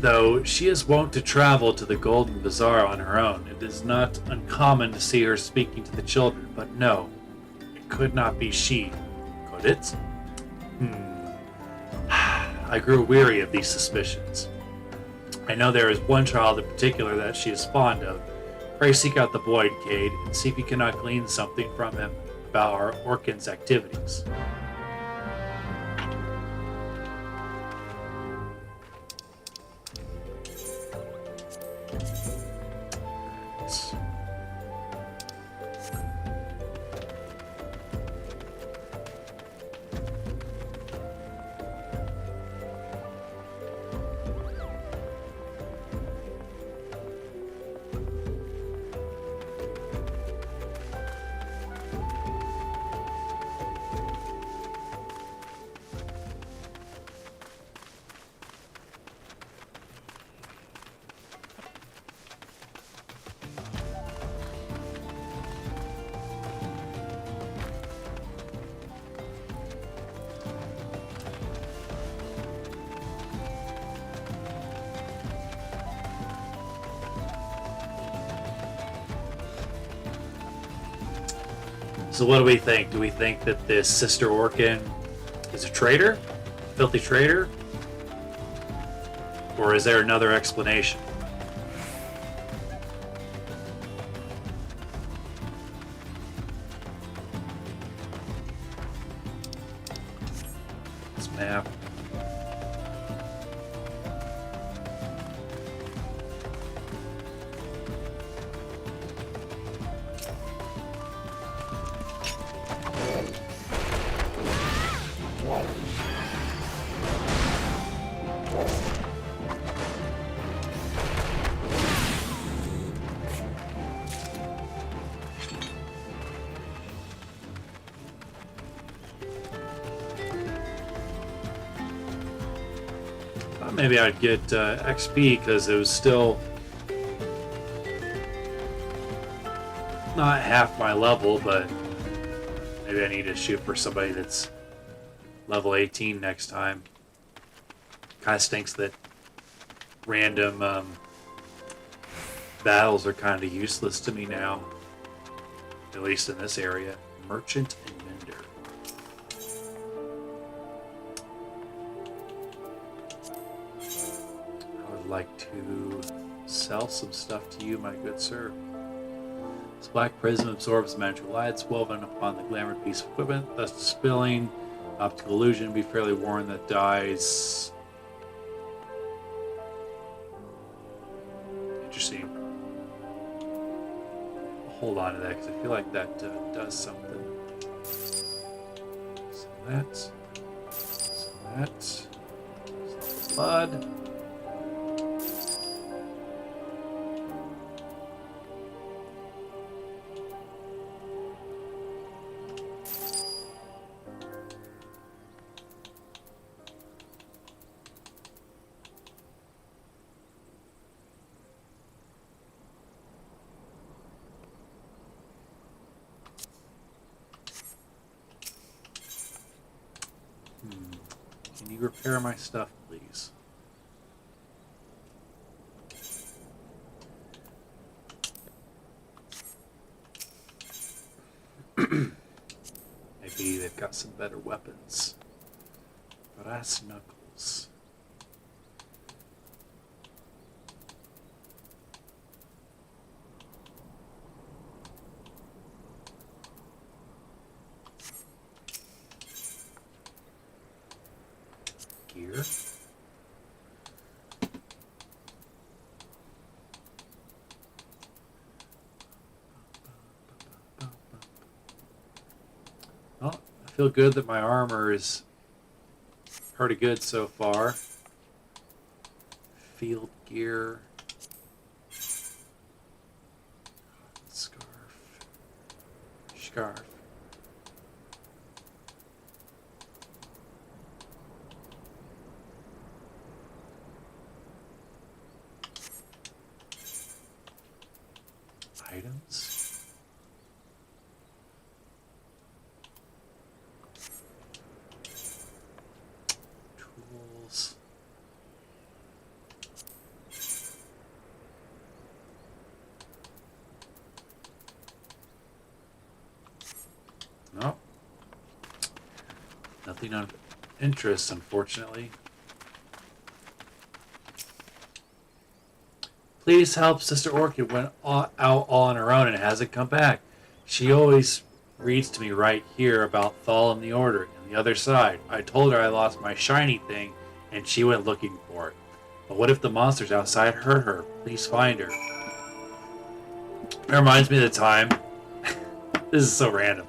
is wont to travel to the Golden Bazaar on her own. It is not uncommon to see her speaking to the children, but no, it could not be she. Could it? I grew weary of these suspicions. I know there is one child in particular that she is fond of. Pray seek out the boy, Cade, and see if you cannot glean something from him about our Orkin's activities. So what do we think? Do we think that this Sister Orkin is a traitor? Filthy traitor? Or is there another explanation? This map. Maybe I'd get XP because it was still not half my level, but maybe I need to shoot for somebody that's level 18 next time. Kind of stinks that random battles are kind of useless to me now, at least in this area. Merchant and Mender. I would like to sell some stuff to you, my good sir. This black prism absorbs magical lights woven upon the glamored piece of equipment, thus dispelling optical illusion. Be fairly warned that dies. Interesting. I'll hold on to that because I feel like that does something. So that. Blood. Can you repair my stuff, please? Maybe they've got some better weapons. Brass knuckles. Gear. Well, I feel good that my armor is pretty good so far. Field gear. Scarf. Items. Tools. No. Nothing of interest, unfortunately. Please help Sister Orchid went out all on her own and hasn't come back. She always reads to me right here about Thal and the Order and the other side. I told her I lost my shiny thing and she went looking for it. But what if the monsters outside hurt her? Please find her. It reminds me of the time. This is so random.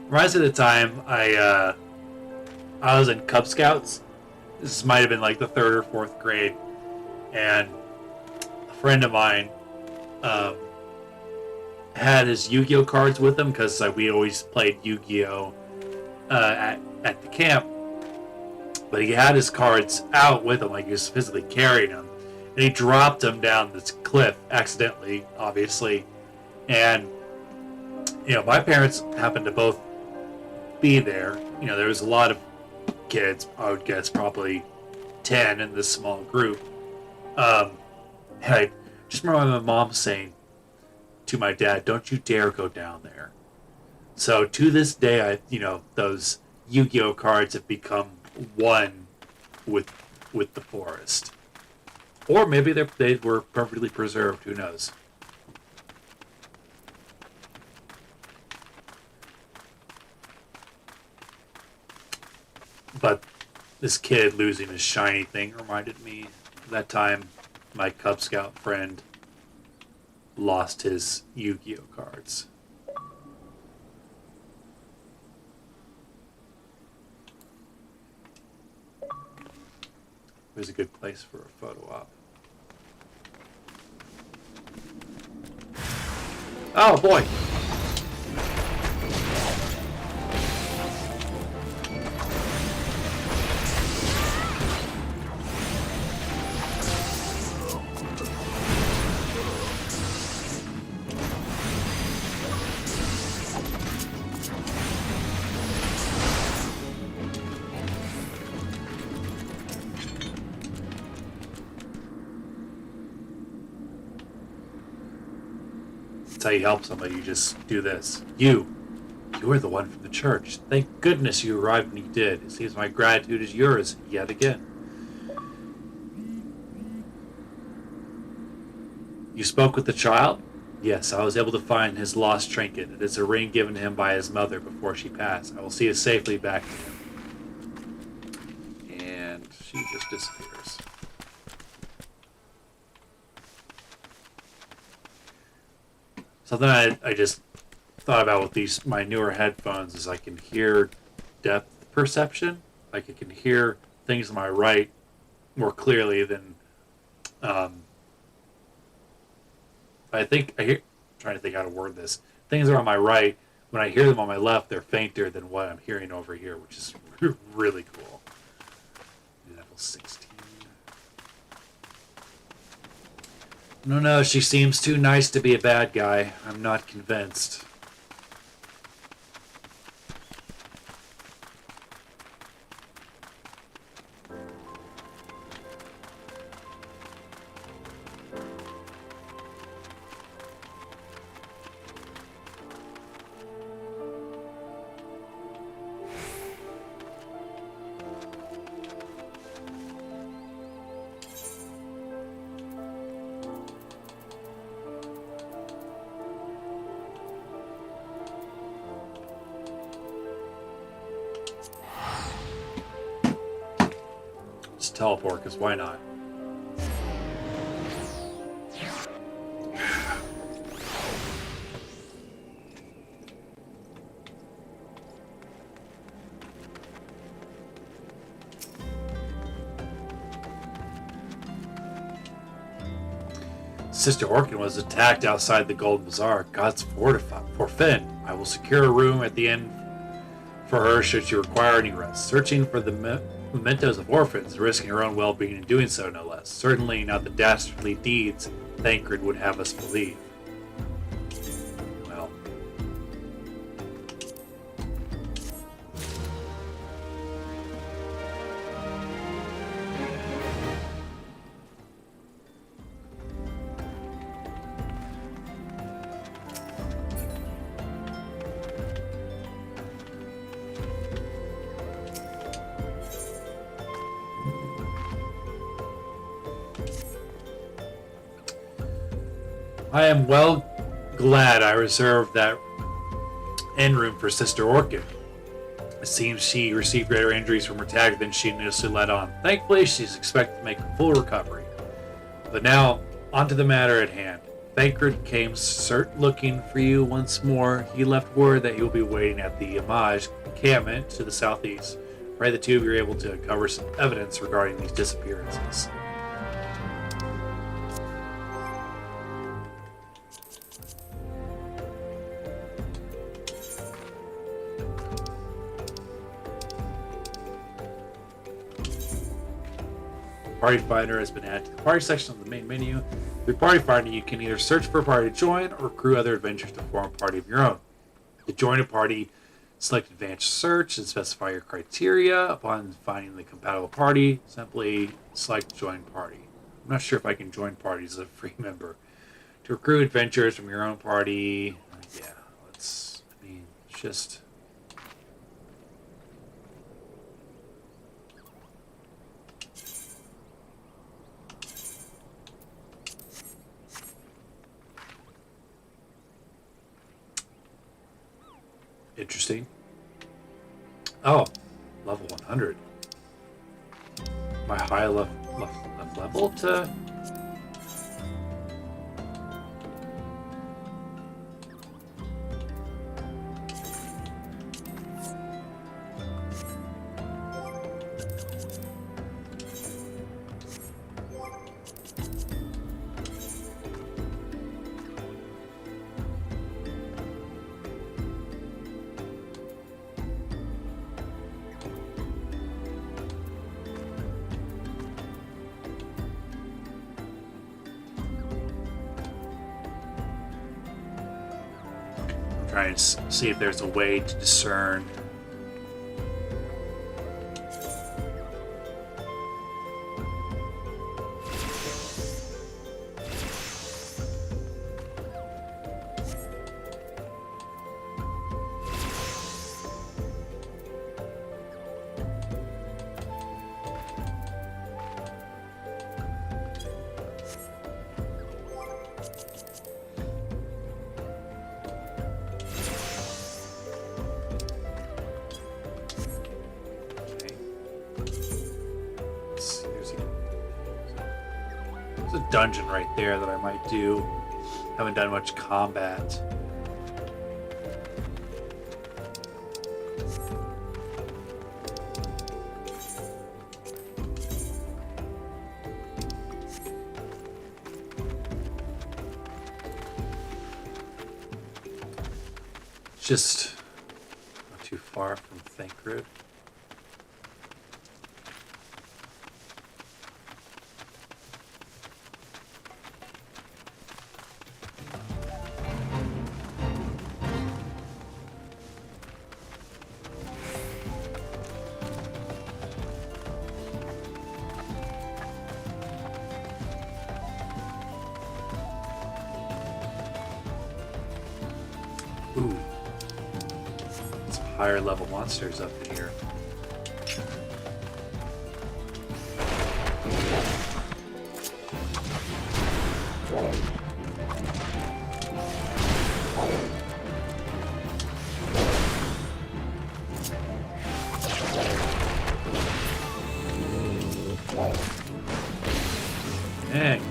Reminds me of the time I was in Cub Scouts. This might have been like the 3rd or 4th grade. And friend of mine had his Yu-Gi-Oh cards with him because we always played Yu-Gi-Oh at the camp, but he had his cards out with him, like he was physically carrying them, and he dropped them down this cliff accidentally, obviously. And my parents happened to both be there. There was a lot of kids, I would guess probably 10 in this small group. And I just remember my mom saying to my dad, "Don't you dare go down there." So to this day, those Yu-Gi-Oh cards have become one with the forest, or maybe they were perfectly preserved. Who knows? But this kid losing his shiny thing reminded me of that time my Cub Scout friend lost his Yu-Gi-Oh cards. It was a good place for a photo op. Oh boy! That's how you help somebody. You just do this. You are the one from the church. Thank goodness you arrived when you did. It seems my gratitude is yours yet again. You spoke with the child? Yes, I was able to find his lost trinket. It is a ring given to him by his mother before she passed. I will see it safely back to him. And she just disappears. Something I just thought about with my newer headphones is I can hear depth perception. Like I can hear things on my right more clearly than I think I hear. I'm trying to think how to word this. Things are on my right. When I hear them on my left, they're fainter than what I'm hearing over here, which is really cool. Level 16. No, she seems too nice to be a bad guy. I'm not convinced. Just teleport, because why not? Sister Orkin was attacked outside the Golden Bazaar. God's forfend. I will secure a room at the inn for her should she require any rest. Searching for the mementos of orphans, risking her own well-being in doing so, no less. Certainly not the dastardly deeds Thancred would have us believe. Well. I am well glad I reserved that end room for Sister Orchid. It seems she received greater injuries from her attack than she initially let on. Thankfully, she's expected to make a full recovery. But now, onto the matter at hand. Thancred came looking for you once more. He left word that he will be waiting at the Homage encampment to the southeast. Pray the two of you are able to uncover some evidence regarding these disappearances. Party Finder has been added to the party section of the main menu. With Party Finder, you can either search for a party to join or accrue other adventures to form a party of your own. To join a party, select Advanced Search and specify your criteria. Upon finding the compatible party, simply select Join Party. I'm not sure if I can join parties as a free member. To accrue adventures from your own party, it's just... Interesting. Oh, level 100. My high level to... Trying to see if there's a way to discern. let's see. There's a dungeon right there that I might do. Haven't done much combat. Just not too far from Thancred. Ooh. Some higher level monsters up in here. Dang.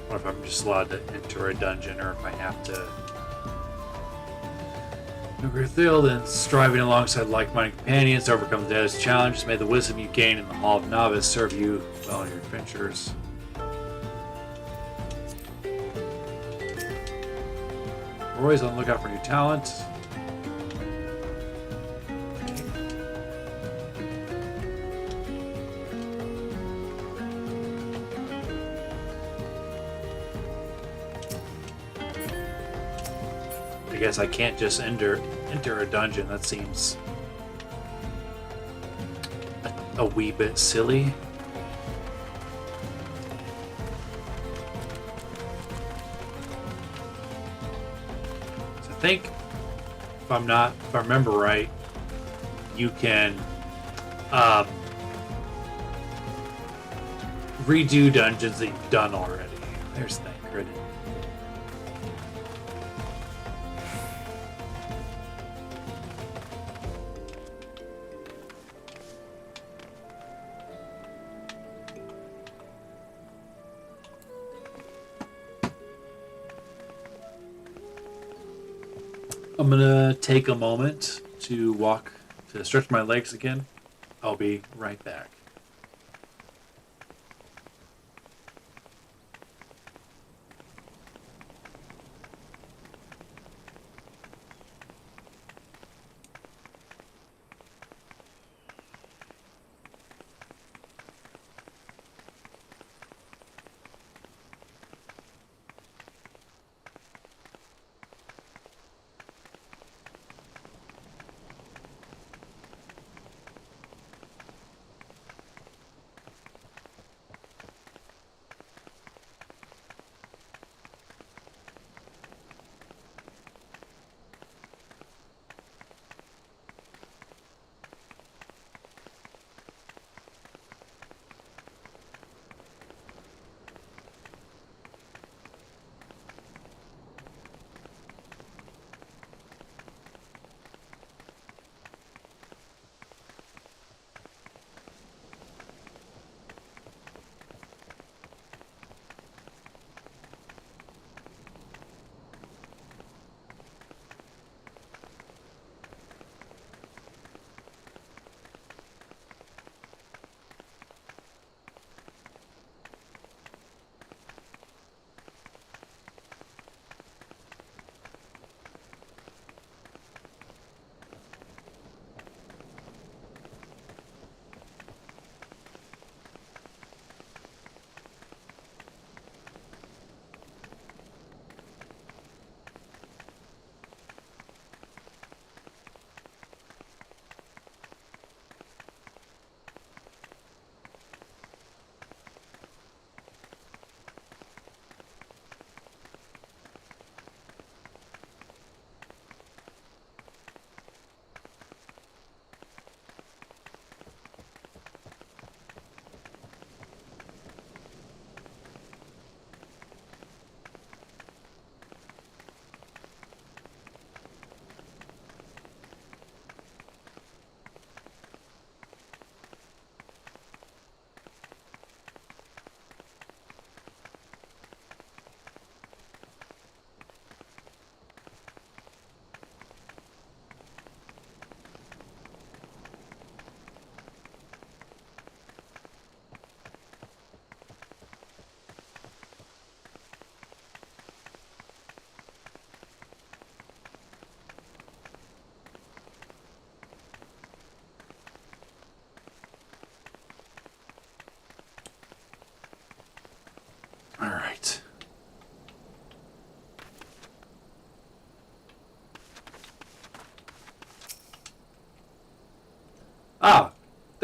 Or if I'm just allowed to enter a dungeon, or if I have to. Grithild and striving alongside like-minded companions to overcome the deadest challenges. May the wisdom you gain in the Hall of Novice serve you well in your adventures. We're always on the lookout for new talent. I guess I can't just enter a dungeon. That seems a wee bit silly. So I think, if I remember right, you can redo dungeons that you've done already. There's Thancred. I'm gonna take a moment to stretch my legs again. I'll be right back.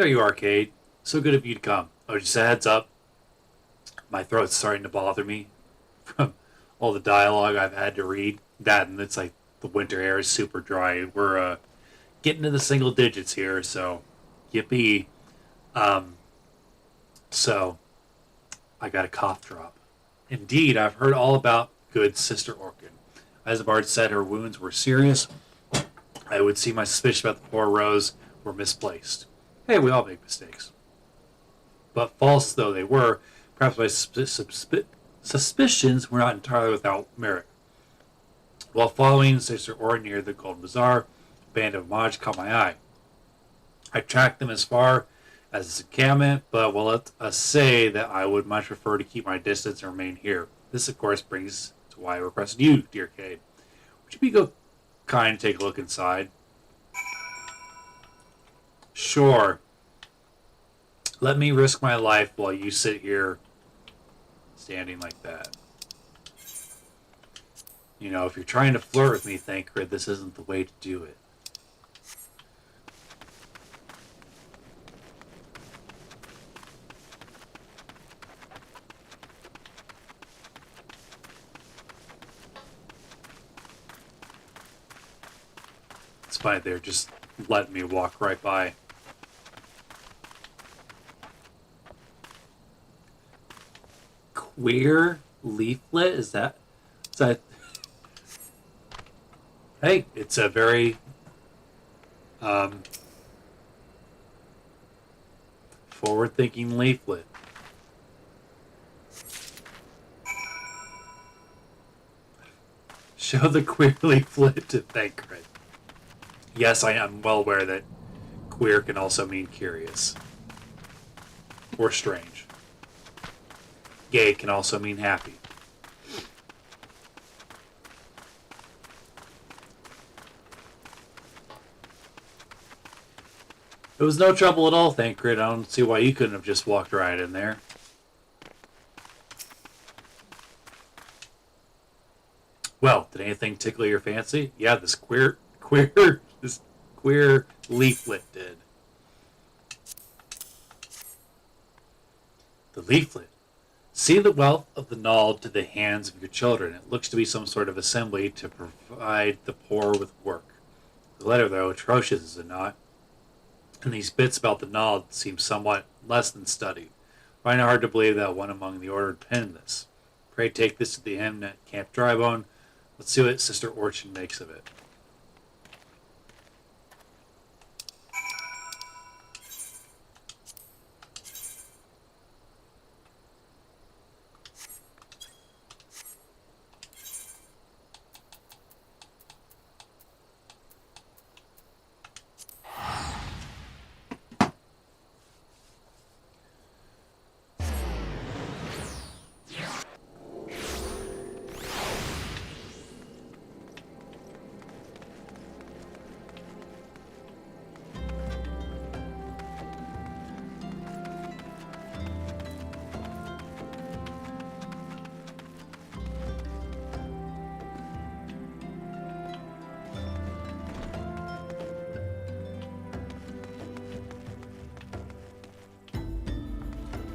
There you are, Cade. So good of you to come. Oh, just a heads up. My throat's starting to bother me from all the dialogue I've had to read. That, and it's like the winter air is super dry. We're getting to the single digits here, so yippee. So I got a cough drop. Indeed, I've heard all about good Sister Orkin. As the bard said, her wounds were serious. I would see my suspicion about the poor Rose were misplaced. Hey, we all make mistakes. But false though they were, perhaps my suspicions were not entirely without merit. While following Sister Orkin near the Golden Bazaar, a band of Maj caught my eye. I tracked them as far as the encampment, but will let us say that I would much prefer to keep my distance and remain here. This, of course, brings to why I requested you, dear Cade. Would you be so kind to take a look inside? Sure. Let me risk my life while you sit here standing like that. You know, if you're trying to flirt with me, Thancred, this isn't the way to do it. It's fine, they're just letting me walk right by. Queer leaflet? Is that... Hey, it's a very forward-thinking leaflet. Show the queer leaflet to Thancred. Yes, I am well aware that queer can also mean curious. Or strange. Gay can also mean happy. It was no trouble at all, Thancred. I don't see why you couldn't have just walked right in there. Well, did anything tickle your fancy? Yeah, this queer leaflet did. The leaflet. See the wealth of the Nald to the hands of your children. It looks to be some sort of assembly to provide the poor with work. The letter, though, atrocious, is it not? And these bits about the Nald seem somewhat less than studied. I find it hard to believe that one among the order penned this. Pray take this to the hymn at Camp Drybone. Let's see what Sister Orchin makes of it.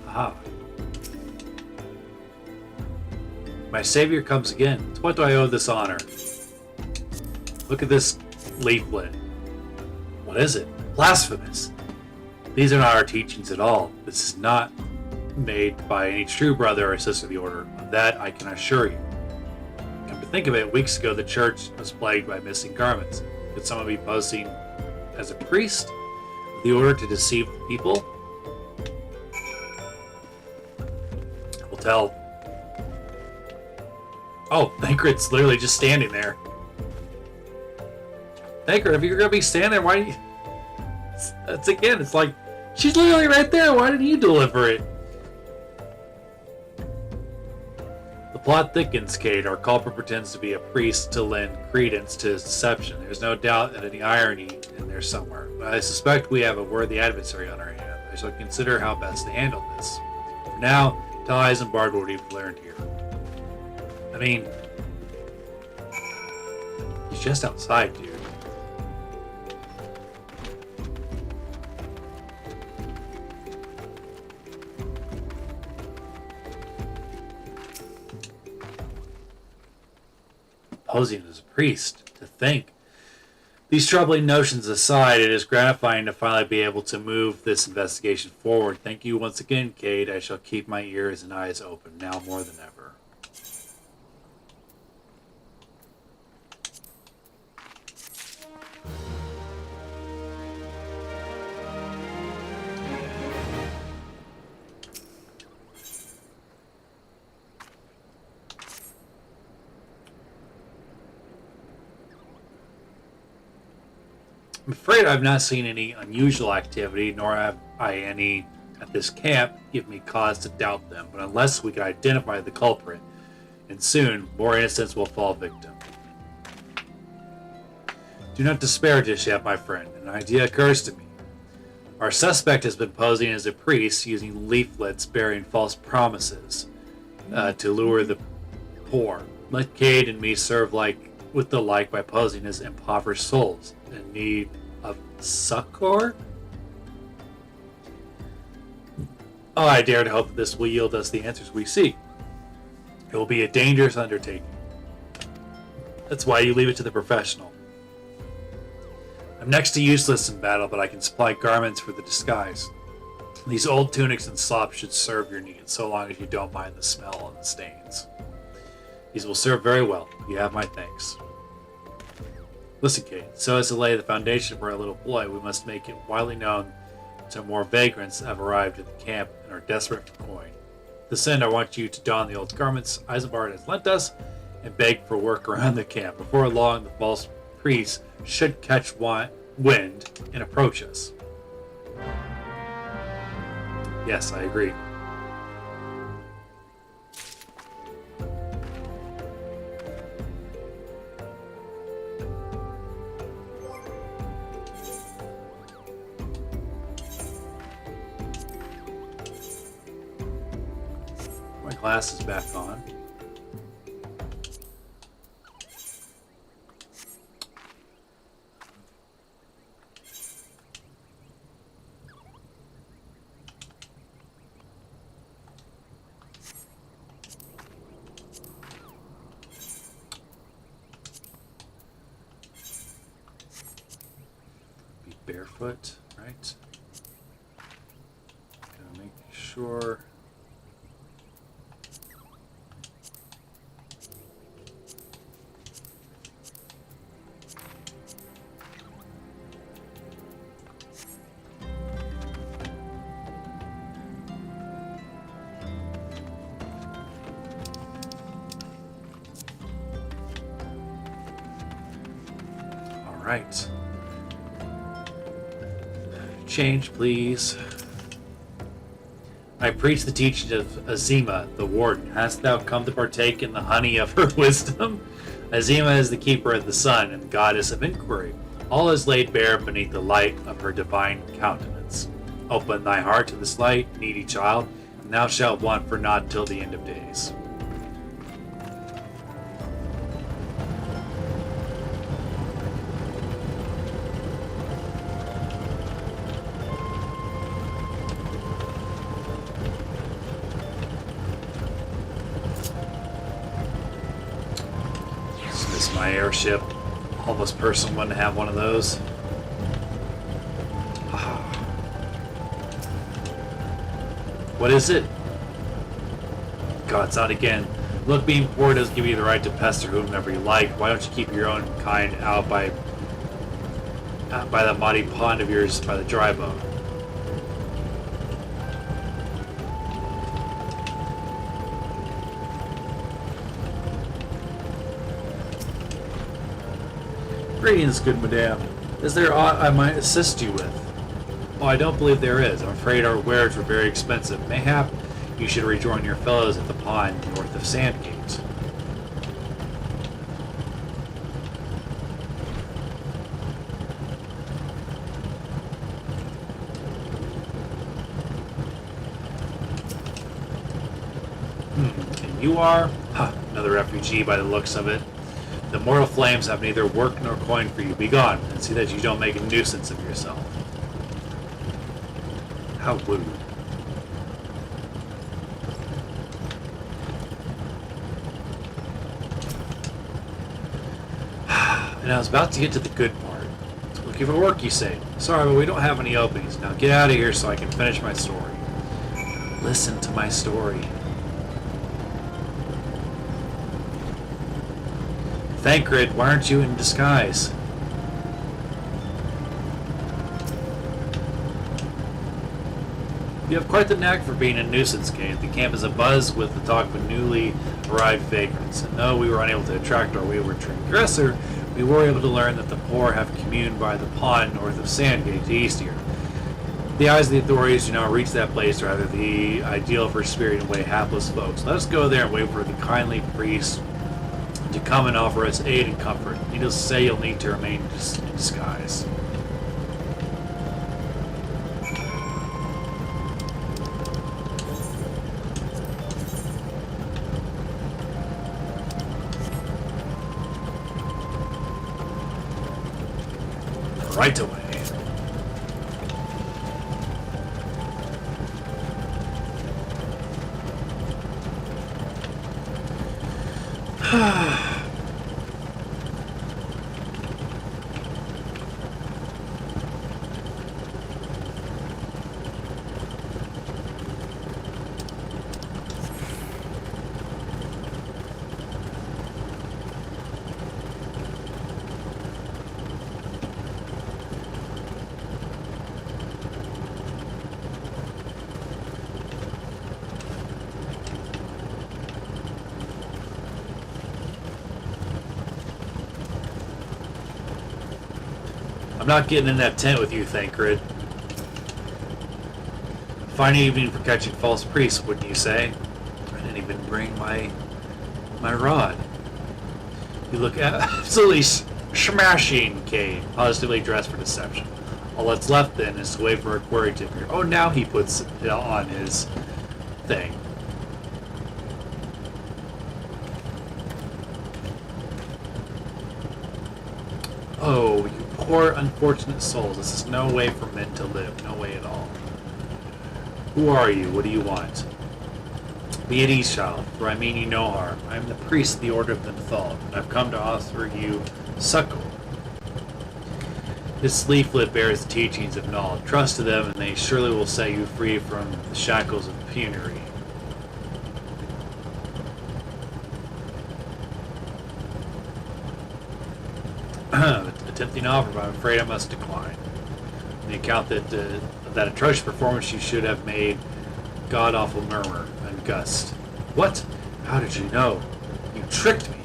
Aha. My savior comes again. To what do I owe this honor? Look at this leaflet. What is it? Blasphemous. These are not our teachings at all. This is not made by any true brother or sister of the order. Of that I can assure you. Come to think of it, weeks ago the church was plagued by missing garments. Could someone be posing as a priest of the order to deceive the people? We'll tell. Oh, Thancred's literally just standing there. Thancred, if you're gonna be standing there, why do you... That's again, it's like, she's literally right there, why didn't you deliver it? The plot thickens, Cade. Our culprit pretends to be a priest to lend credence to his deception. There's no doubt that any irony in there somewhere, but I suspect we have a worthy adversary on our hand. I shall consider how best to handle this. For now, tell Isambard what we've learned here. I mean, he's just outside, dude. posing as a priest. To think. These troubling notions aside, it is gratifying to finally be able to move this investigation forward. Thank you once again, Cade. I shall keep my ears and eyes open, now more than ever. I'm afraid I've not seen any unusual activity, nor have I any at this camp give me cause to doubt them, but unless we can identify the culprit, and soon more innocents will fall victim. Do not despair just yet, my friend. An idea occurs to me. Our suspect has been posing as a priest using leaflets bearing false promises to lure the poor. Let Cade and me serve with the like by posing as impoverished souls in need of succor? Oh, I dare to hope that this will yield us the answers we seek. It will be a dangerous undertaking. That's why you leave it to the professional. I'm next to useless in battle, but I can supply garments for the disguise. These old tunics and slops should serve your needs, so long as you don't mind the smell and the stains. These will serve very well. You have my thanks. Listen, Cade, so as to lay the foundation for our little ploy, we must make it widely known to more vagrants have arrived at the camp and are desperate for coin. To this end, I want you to don the old garments Isambard has lent us and beg for work around the camp. Before long, the false priests should catch wind and approach us. Yes, I agree. My glasses back on. Barefoot, right? Gotta make sure. All right. Change, please. I preach the teaching of Azima, the warden. Hast thou come to partake in the honey of her wisdom? Azima is the keeper of the sun and the goddess of inquiry. All is laid bare beneath the light of her divine countenance. Open thy heart to this light, needy child, and thou shalt want for naught till the end of days. My airship. Almost personal one to have one of those. What is it? God, it's out again. Look, being poor doesn't give you the right to pester whomever you like. Why don't you keep your own kind out by that muddy pond of yours by the dry boat? Greetings, good madame. Is there aught I might assist you with? Oh, I don't believe there is. I'm afraid our wares were very expensive. Mayhap you should rejoin your fellows at the pond north of Sandgate. And you are? Another refugee by the looks of it. The mortal flames have neither work nor coin for you. Be gone, and see that you don't make a nuisance of yourself. How rude. And I was about to get to the good part. Looking for work, you say. Sorry, but we don't have any openings. Now get out of here so I can finish my story. Listen to my story. Thancred, why aren't you in disguise? You have quite the knack for being a nuisance, Cade. The camp is abuzz with the talk of newly arrived vagrants. And though we were unable to attract our wayward transgressor, we were able to learn that the poor have communed by the pond north of Sandgate to east here. The eyes of the authorities do not reach that place, rather the ideal for spirited away hapless folks. Let us go there and wait for the kindly priest to come and offer us aid and comfort. Needless to say, you'll need to remain in disguise. Right away. I'm not getting in that tent with you, Thancred. Fine evening for catching false priests, wouldn't you say? I didn't even bring my rod. You look absolutely smashing, Cade. Positively dressed for deception. All that's left then is to wait for a query to appear. Oh, now he puts it on his thing. Oh, you poor unfortunate souls. This is no way for men to live. No way at all. Who are you? What do you want? Be at ease, child, for I mean you no harm. I am the priest of the Order of the Mythal, and I've come to offer you succor. This leaflet bears the teachings of Null. Trust to them, and they surely will set you free from the shackles of penury. A tempting offer, but I'm afraid I must decline. On the account that that atrocious performance you should have made god-awful murmur and gust. What? How did you know? You tricked me.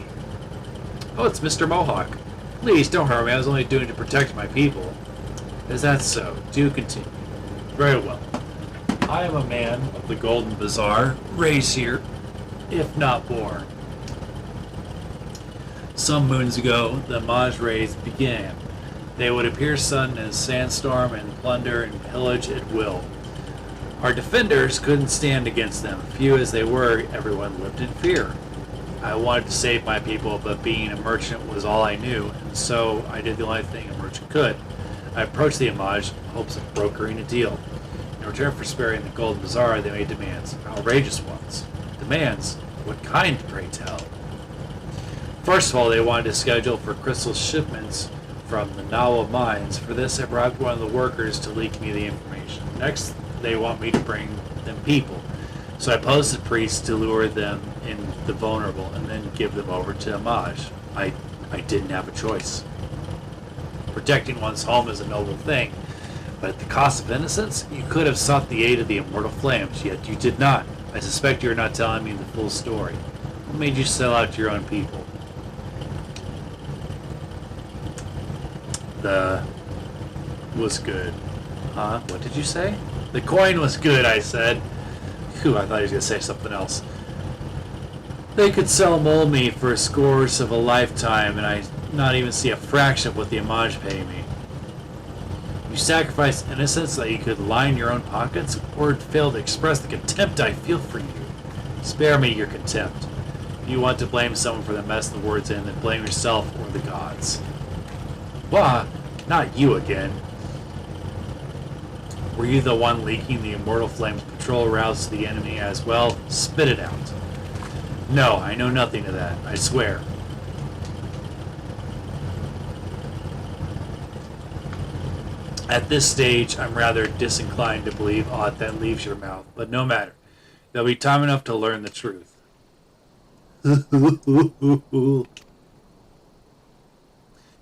Oh, it's Mr. Mohawk. Please, don't hurt me. I was only doing to protect my people. Is that so? Do continue. Very well. I am a man of the Golden Bazaar, raised here, if not born. Some moons ago, the Maj raids began. They would appear sudden as sandstorm and plunder and pillage at will. Our defenders couldn't stand against them. Few as they were, everyone lived in fear. I wanted to save my people, but being a merchant was all I knew, and so I did the only thing a merchant could. I approached the Amaj in hopes of brokering a deal. In return for sparing the Golden Bazaar, they made demands, outrageous ones. Demands? What kind, pray tell? First of all, they wanted to schedule for crystal shipments from the Nawa mines. For this, I bribed one of the workers to leak me the information. Next, they want me to bring them people. So I posted priests to lure them in the vulnerable and then give them over to Amaj. I didn't have a choice. Protecting one's home is a noble thing, but at the cost of innocence, you could have sought the aid of the immortal flames, yet you did not. I suspect you are not telling me the full story. What made you sell out your own people? The was good. Huh? What did you say? The coin was good, I said. Phew, I thought he was going to say something else. They could sell mole meat for scores of a lifetime, and I not even see a fraction of what the Amaj pay me. You sacrifice innocence so that you could line your own pockets, or fail to express the contempt I feel for you. Spare me your contempt. If you want to blame someone for the mess the word's in, then blame yourself or the gods. Wah! Not you again. Were you the one leaking the Immortal Flame's patrol routes to the enemy as well? Spit it out. No, I know nothing of that, I swear. At this stage, I'm rather disinclined to believe aught that leaves your mouth, but no matter. There'll be time enough to learn the truth.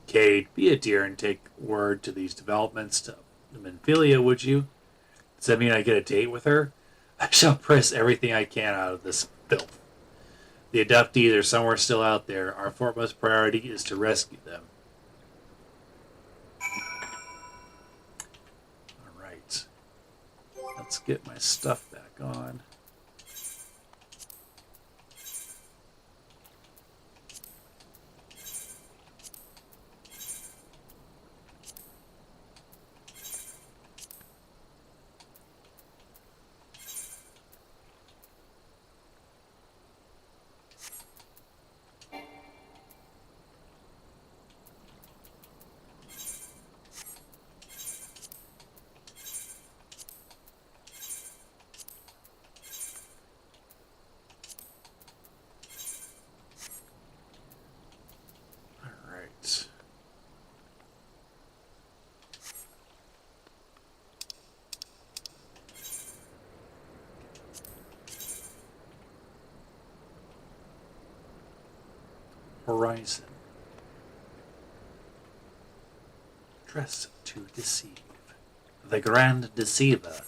Cade, be a dear and take word to these developments to Minfilia, would you? Does that mean I get a date with her? I shall press everything I can out of this filth. The abductees are somewhere still out there. Our foremost priority is to rescue them. Alright. Let's get my stuff back on. Horizon. Dress to deceive. The Grand Deceiver.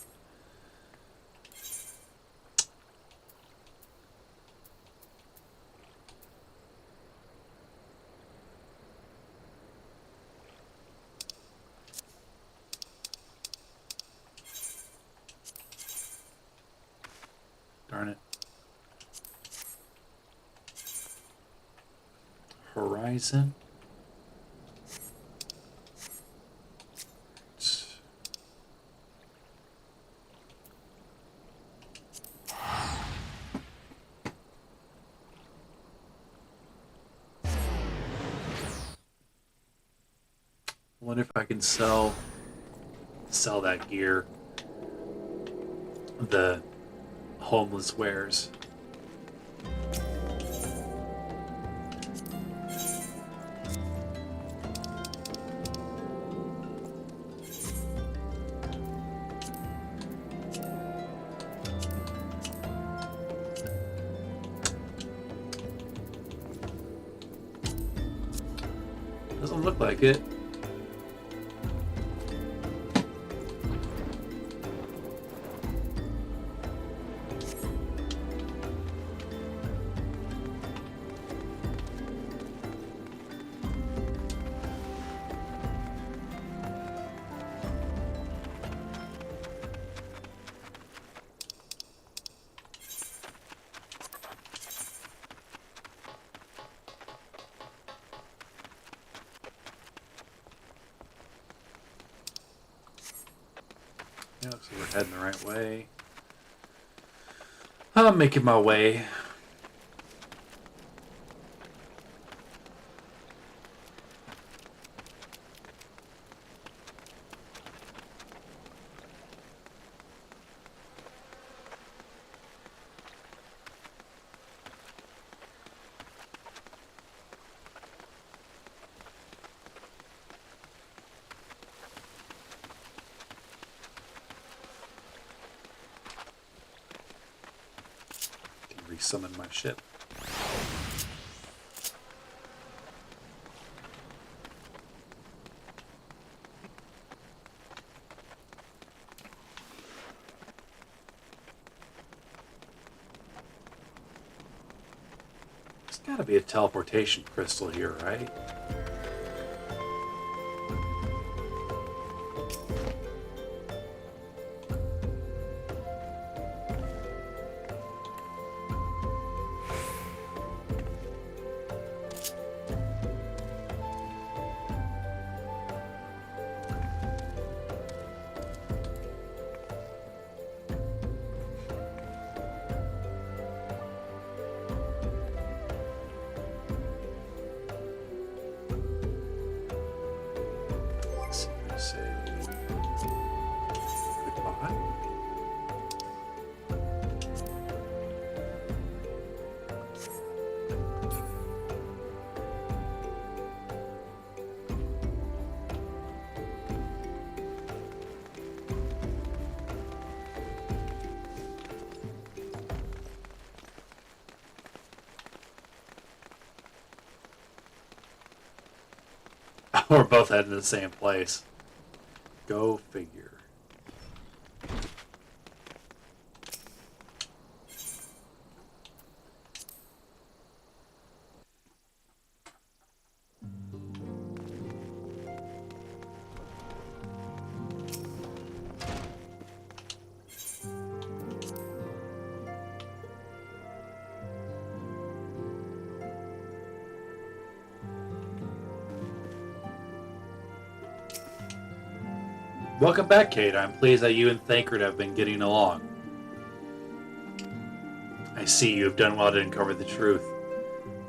Darn it. Horizon. I wonder if I can sell that gear. The homeless wares. Doesn't look like it. Yeah, looks like we're heading the right way. I'm making my way. Resummon my ship. There's gotta be a teleportation crystal here, right? We're both heading to the same place. Go figure. Welcome back, Cade. I'm pleased that you and Thancred have been getting along. I see you have done well to uncover the truth.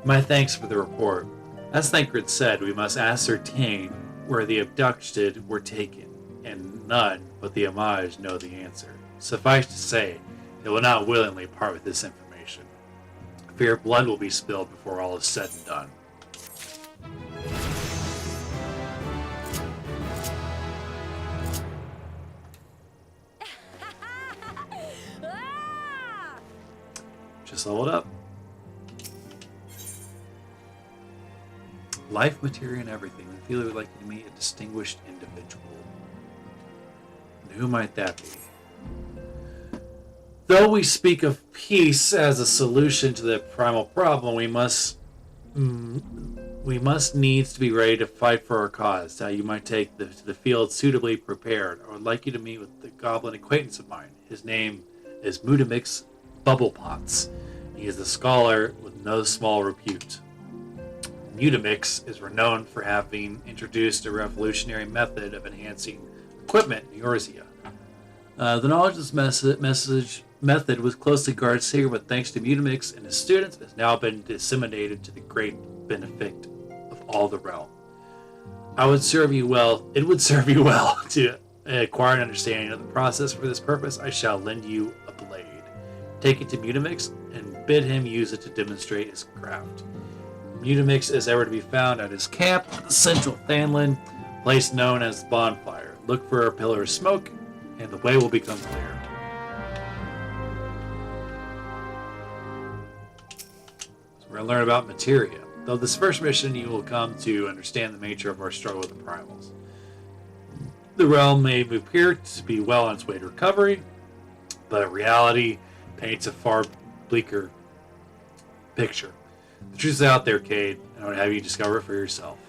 My thanks for the report. As Thancred said, we must ascertain where the abducted were taken, and none but the Homage know the answer. Suffice to say, they will not willingly part with this information. I fear blood will be spilled before all is said and done. Just leveled up. Life, material, and everything. I feel it would like you to meet a distinguished individual. And who might that be? Though we speak of peace as a solution to the primal problem, we must needs to be ready to fight for our cause. Now you might take to the field suitably prepared. I would like you to meet with the goblin acquaintance of mine. His name is Mudamix Bubblepots. He is a scholar with no small repute. Mudamix is renowned for having introduced a revolutionary method of enhancing equipment in Eorzea. The knowledge of this method was closely guarded secret, but thanks to Mudamix and his students, it has now been disseminated to the great benefit of all the realm. It would serve you well to acquire an understanding of the process. For this purpose, I shall lend you a blade. Take it to Mudamix and bid him use it to demonstrate his craft. Mudamix is ever to be found at his camp on the central Thanlin, place known as the Bonfire. Look for a pillar of smoke, and the way will become clear. So we're going to learn about materia. Though this first mission, you will come to understand the nature of our struggle with the primals. The realm may appear to be well on its way to recovery, but reality paints a far bleaker picture. The truth is out there, Cade, and I would have you discover it for yourself.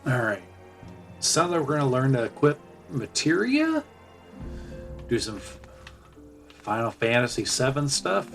Alright. Sounds like we're going to learn to equip materia? Do some Final Fantasy VII stuff?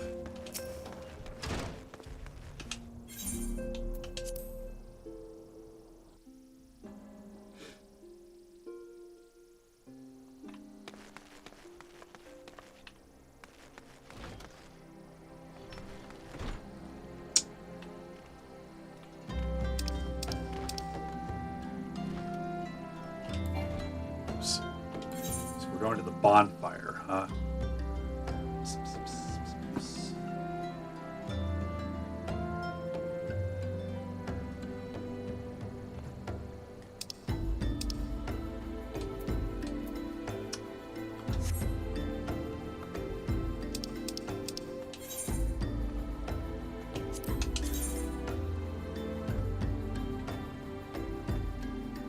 We're going to the bonfire, huh?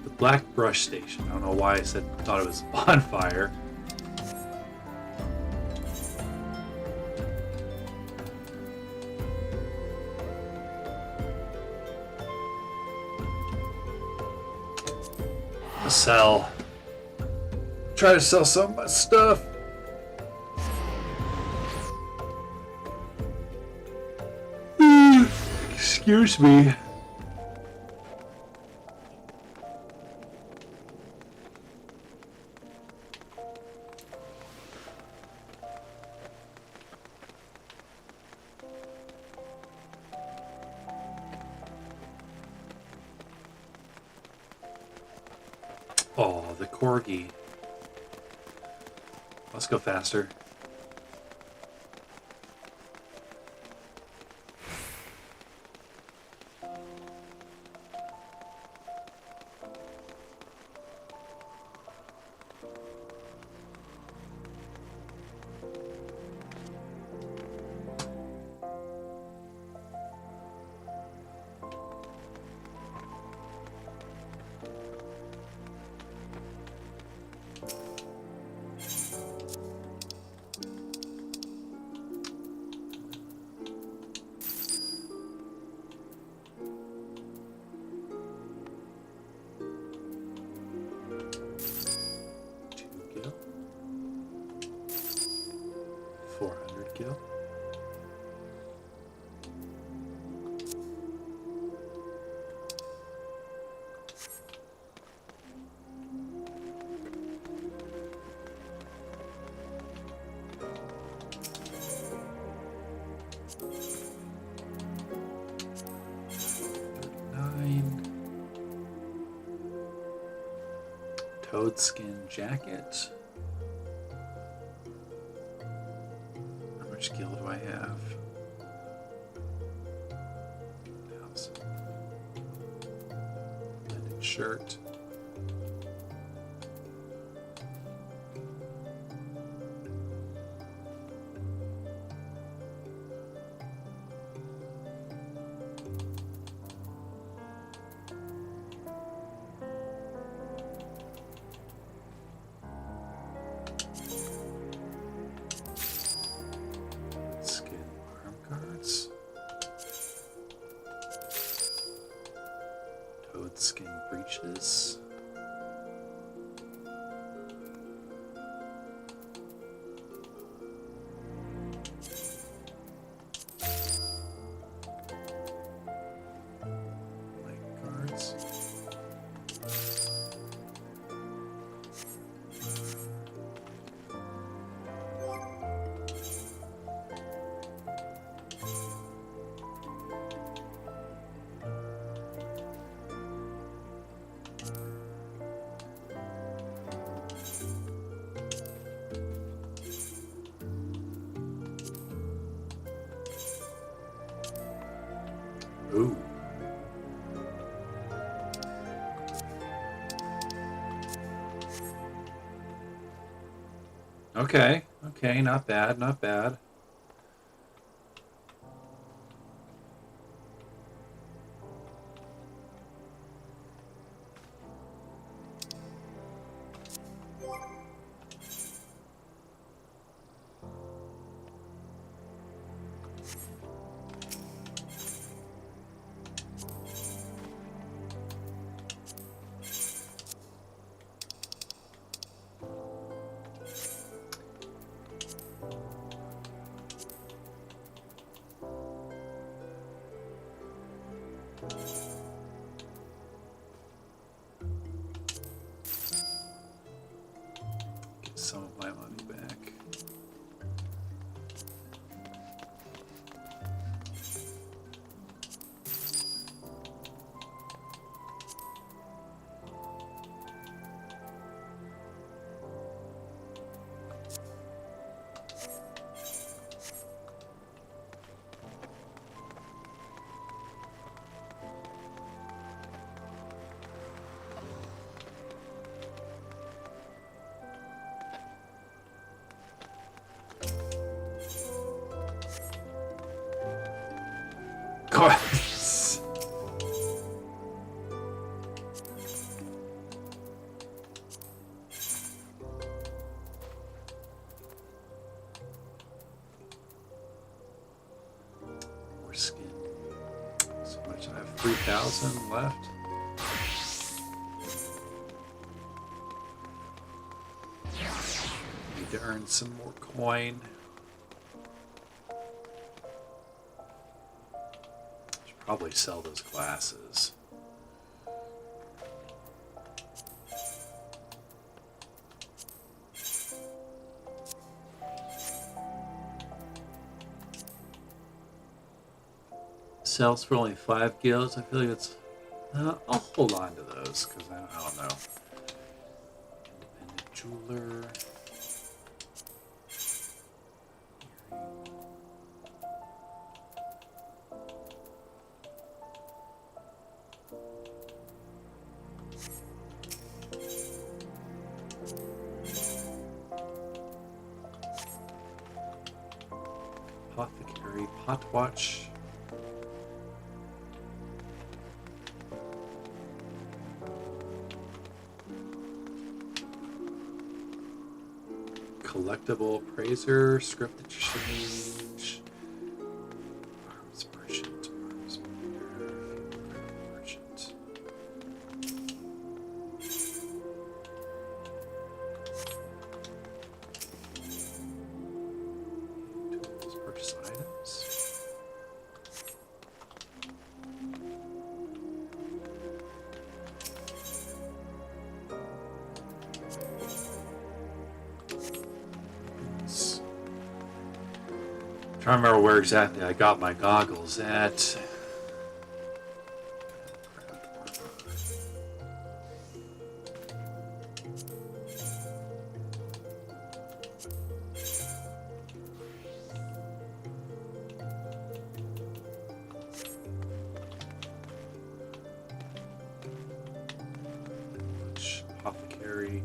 The Black Brush Station. I don't know why I thought it was a bonfire. Try to sell some of my stuff. Excuse me. Oh, the corgi. Let's go faster. you. Toadskin jacket. How much skill do I have? 1,000. Linen shirt. Skin breeches. Leg guards. Ooh. Okay, okay, not bad, not bad. Get some of my money back. Course. More skin. So much. I have 3,000 left. Need to earn some more coin. Probably sell those glasses. Sells for only 5 gills. I feel like it's. I'll hold on to those because I don't know. Independent jeweler. Apothecary, pot watch. Collectible appraiser, script exchange. Arms merchant, arms merchant. Tools, trying to remember where exactly I got my goggles at. Apothecary.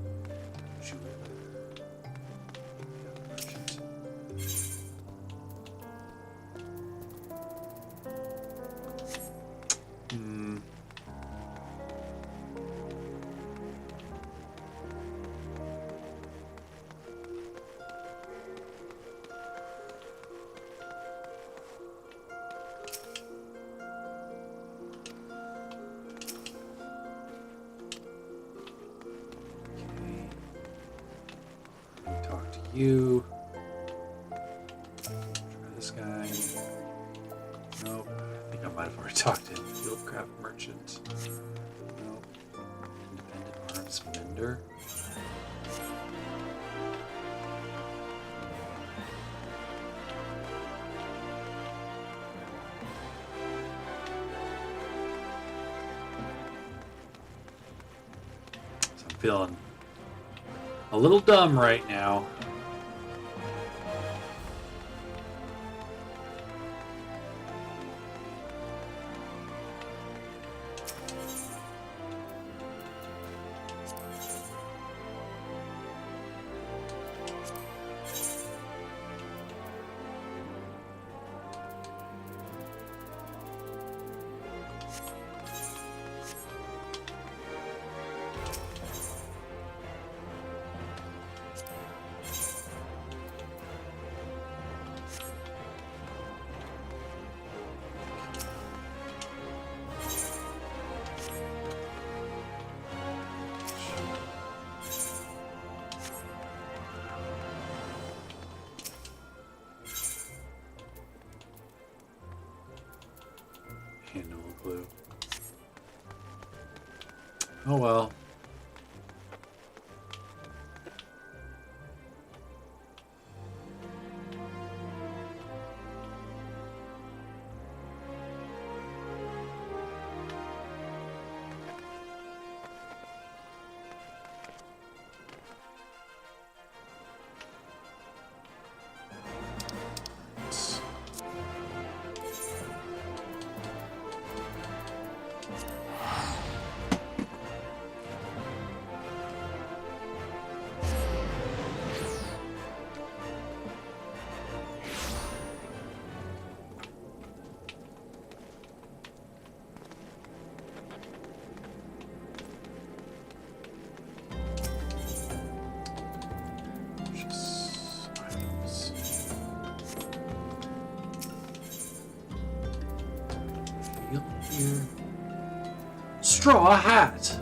Talk to you. Try this guy. Nope. I think I might have already talked to him. Fieldcraft merchant. Nope. Independent arms vendor. So I'm feeling a little dumb right now. No clue. Oh well. Here. Straw hat.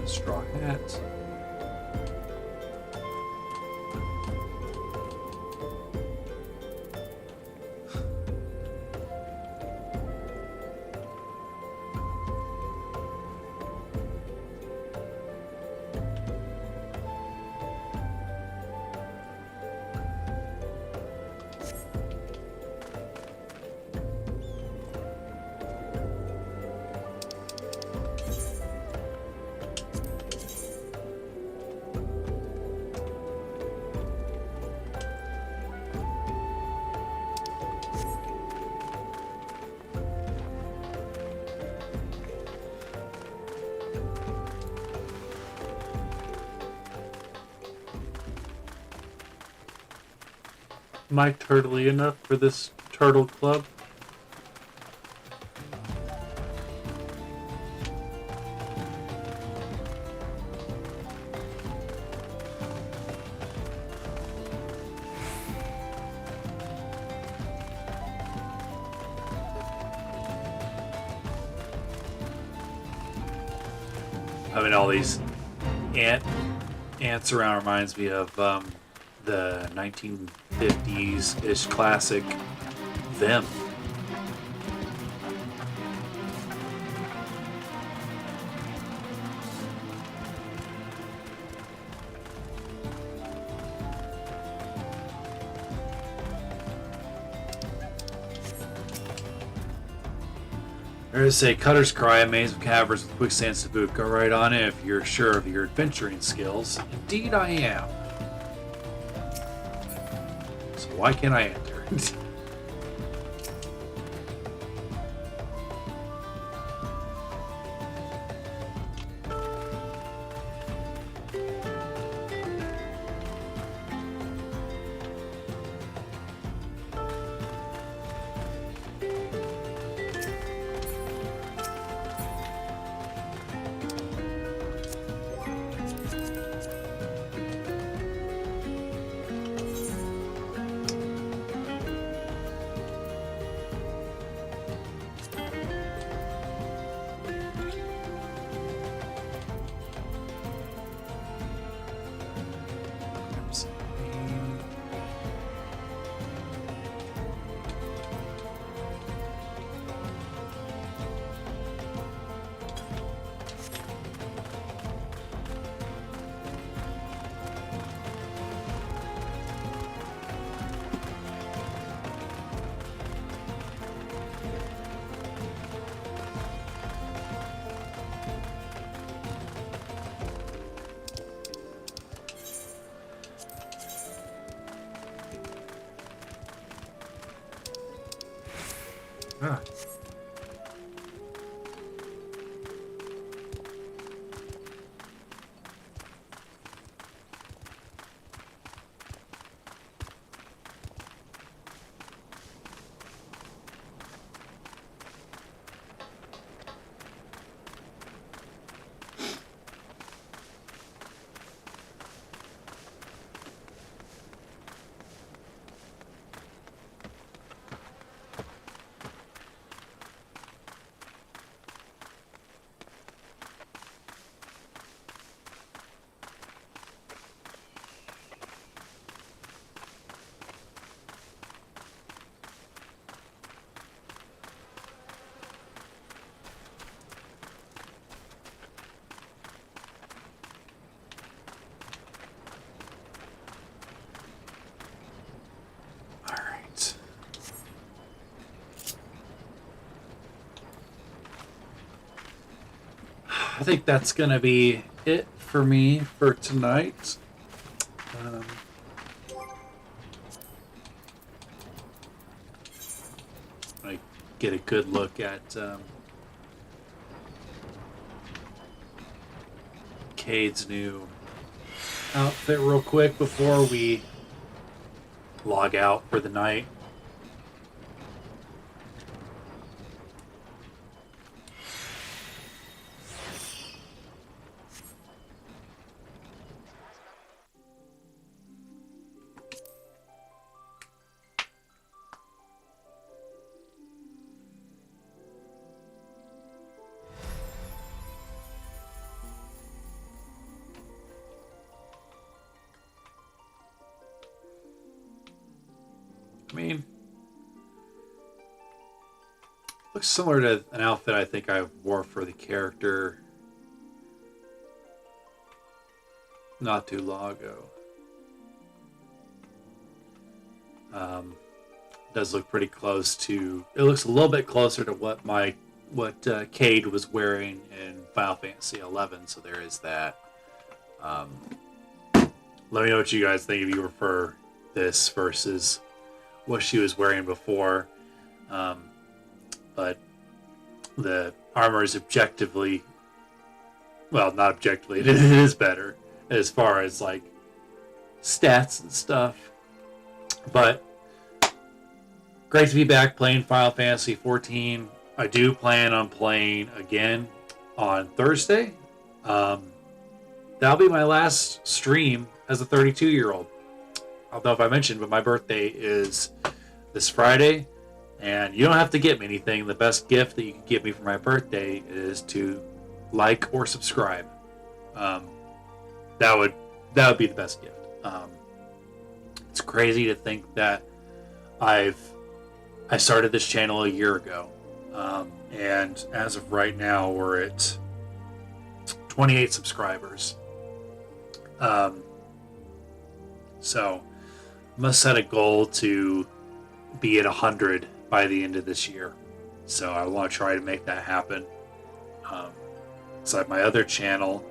Straw hat. Am I turtly enough for this turtle club? Having all these ants around reminds me of the 1950s-ish classic Them. There's a Cutter's Cry, a maze of caverns with quicksands to boot. Go right on in if you're sure of your adventuring skills. Indeed I am. So why can't I enter? Ah. I think that's going to be it for me for tonight. I get a good look at Cade's new outfit real quick before we log out for the night. I mean, looks similar to an outfit I think I wore for the character not too long ago. Does look pretty close to. It looks a little bit closer to what Cade was wearing in Final Fantasy XI. So there is that. Let me know what you guys think if you prefer this versus what she was wearing before. But the armor is objectively, well, not objectively, it is better as far as like stats and stuff. But great to be back playing Final Fantasy XIV. I do plan on playing again on Thursday. That'll be my last stream as a 32-year-old. I don't know if I mentioned, but my birthday is this Friday, and you don't have to get me anything. The best gift that you can give me for my birthday is to like or subscribe. That would be the best gift. It's crazy to think that I started this channel a year ago, and as of right now, we're at 28 subscribers. So I must set a goal to be at 100 by the end of this year. So I want to try to make that happen. So my other channel,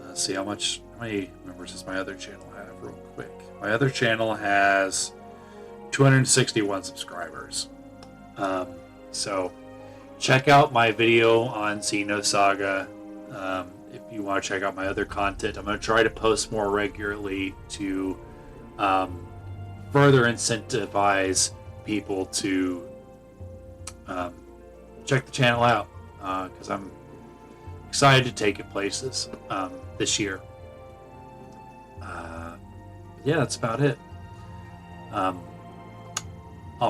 let's see how many members does my other channel have real quick. My other channel has 261 subscribers. So check out my video on Xenosaga. If you want to check out my other content, I'm going to try to post more regularly to further incentivize people to check the channel out, because I'm excited to take it places this year. Yeah, that's about it. I'll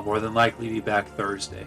more than likely be back Thursday.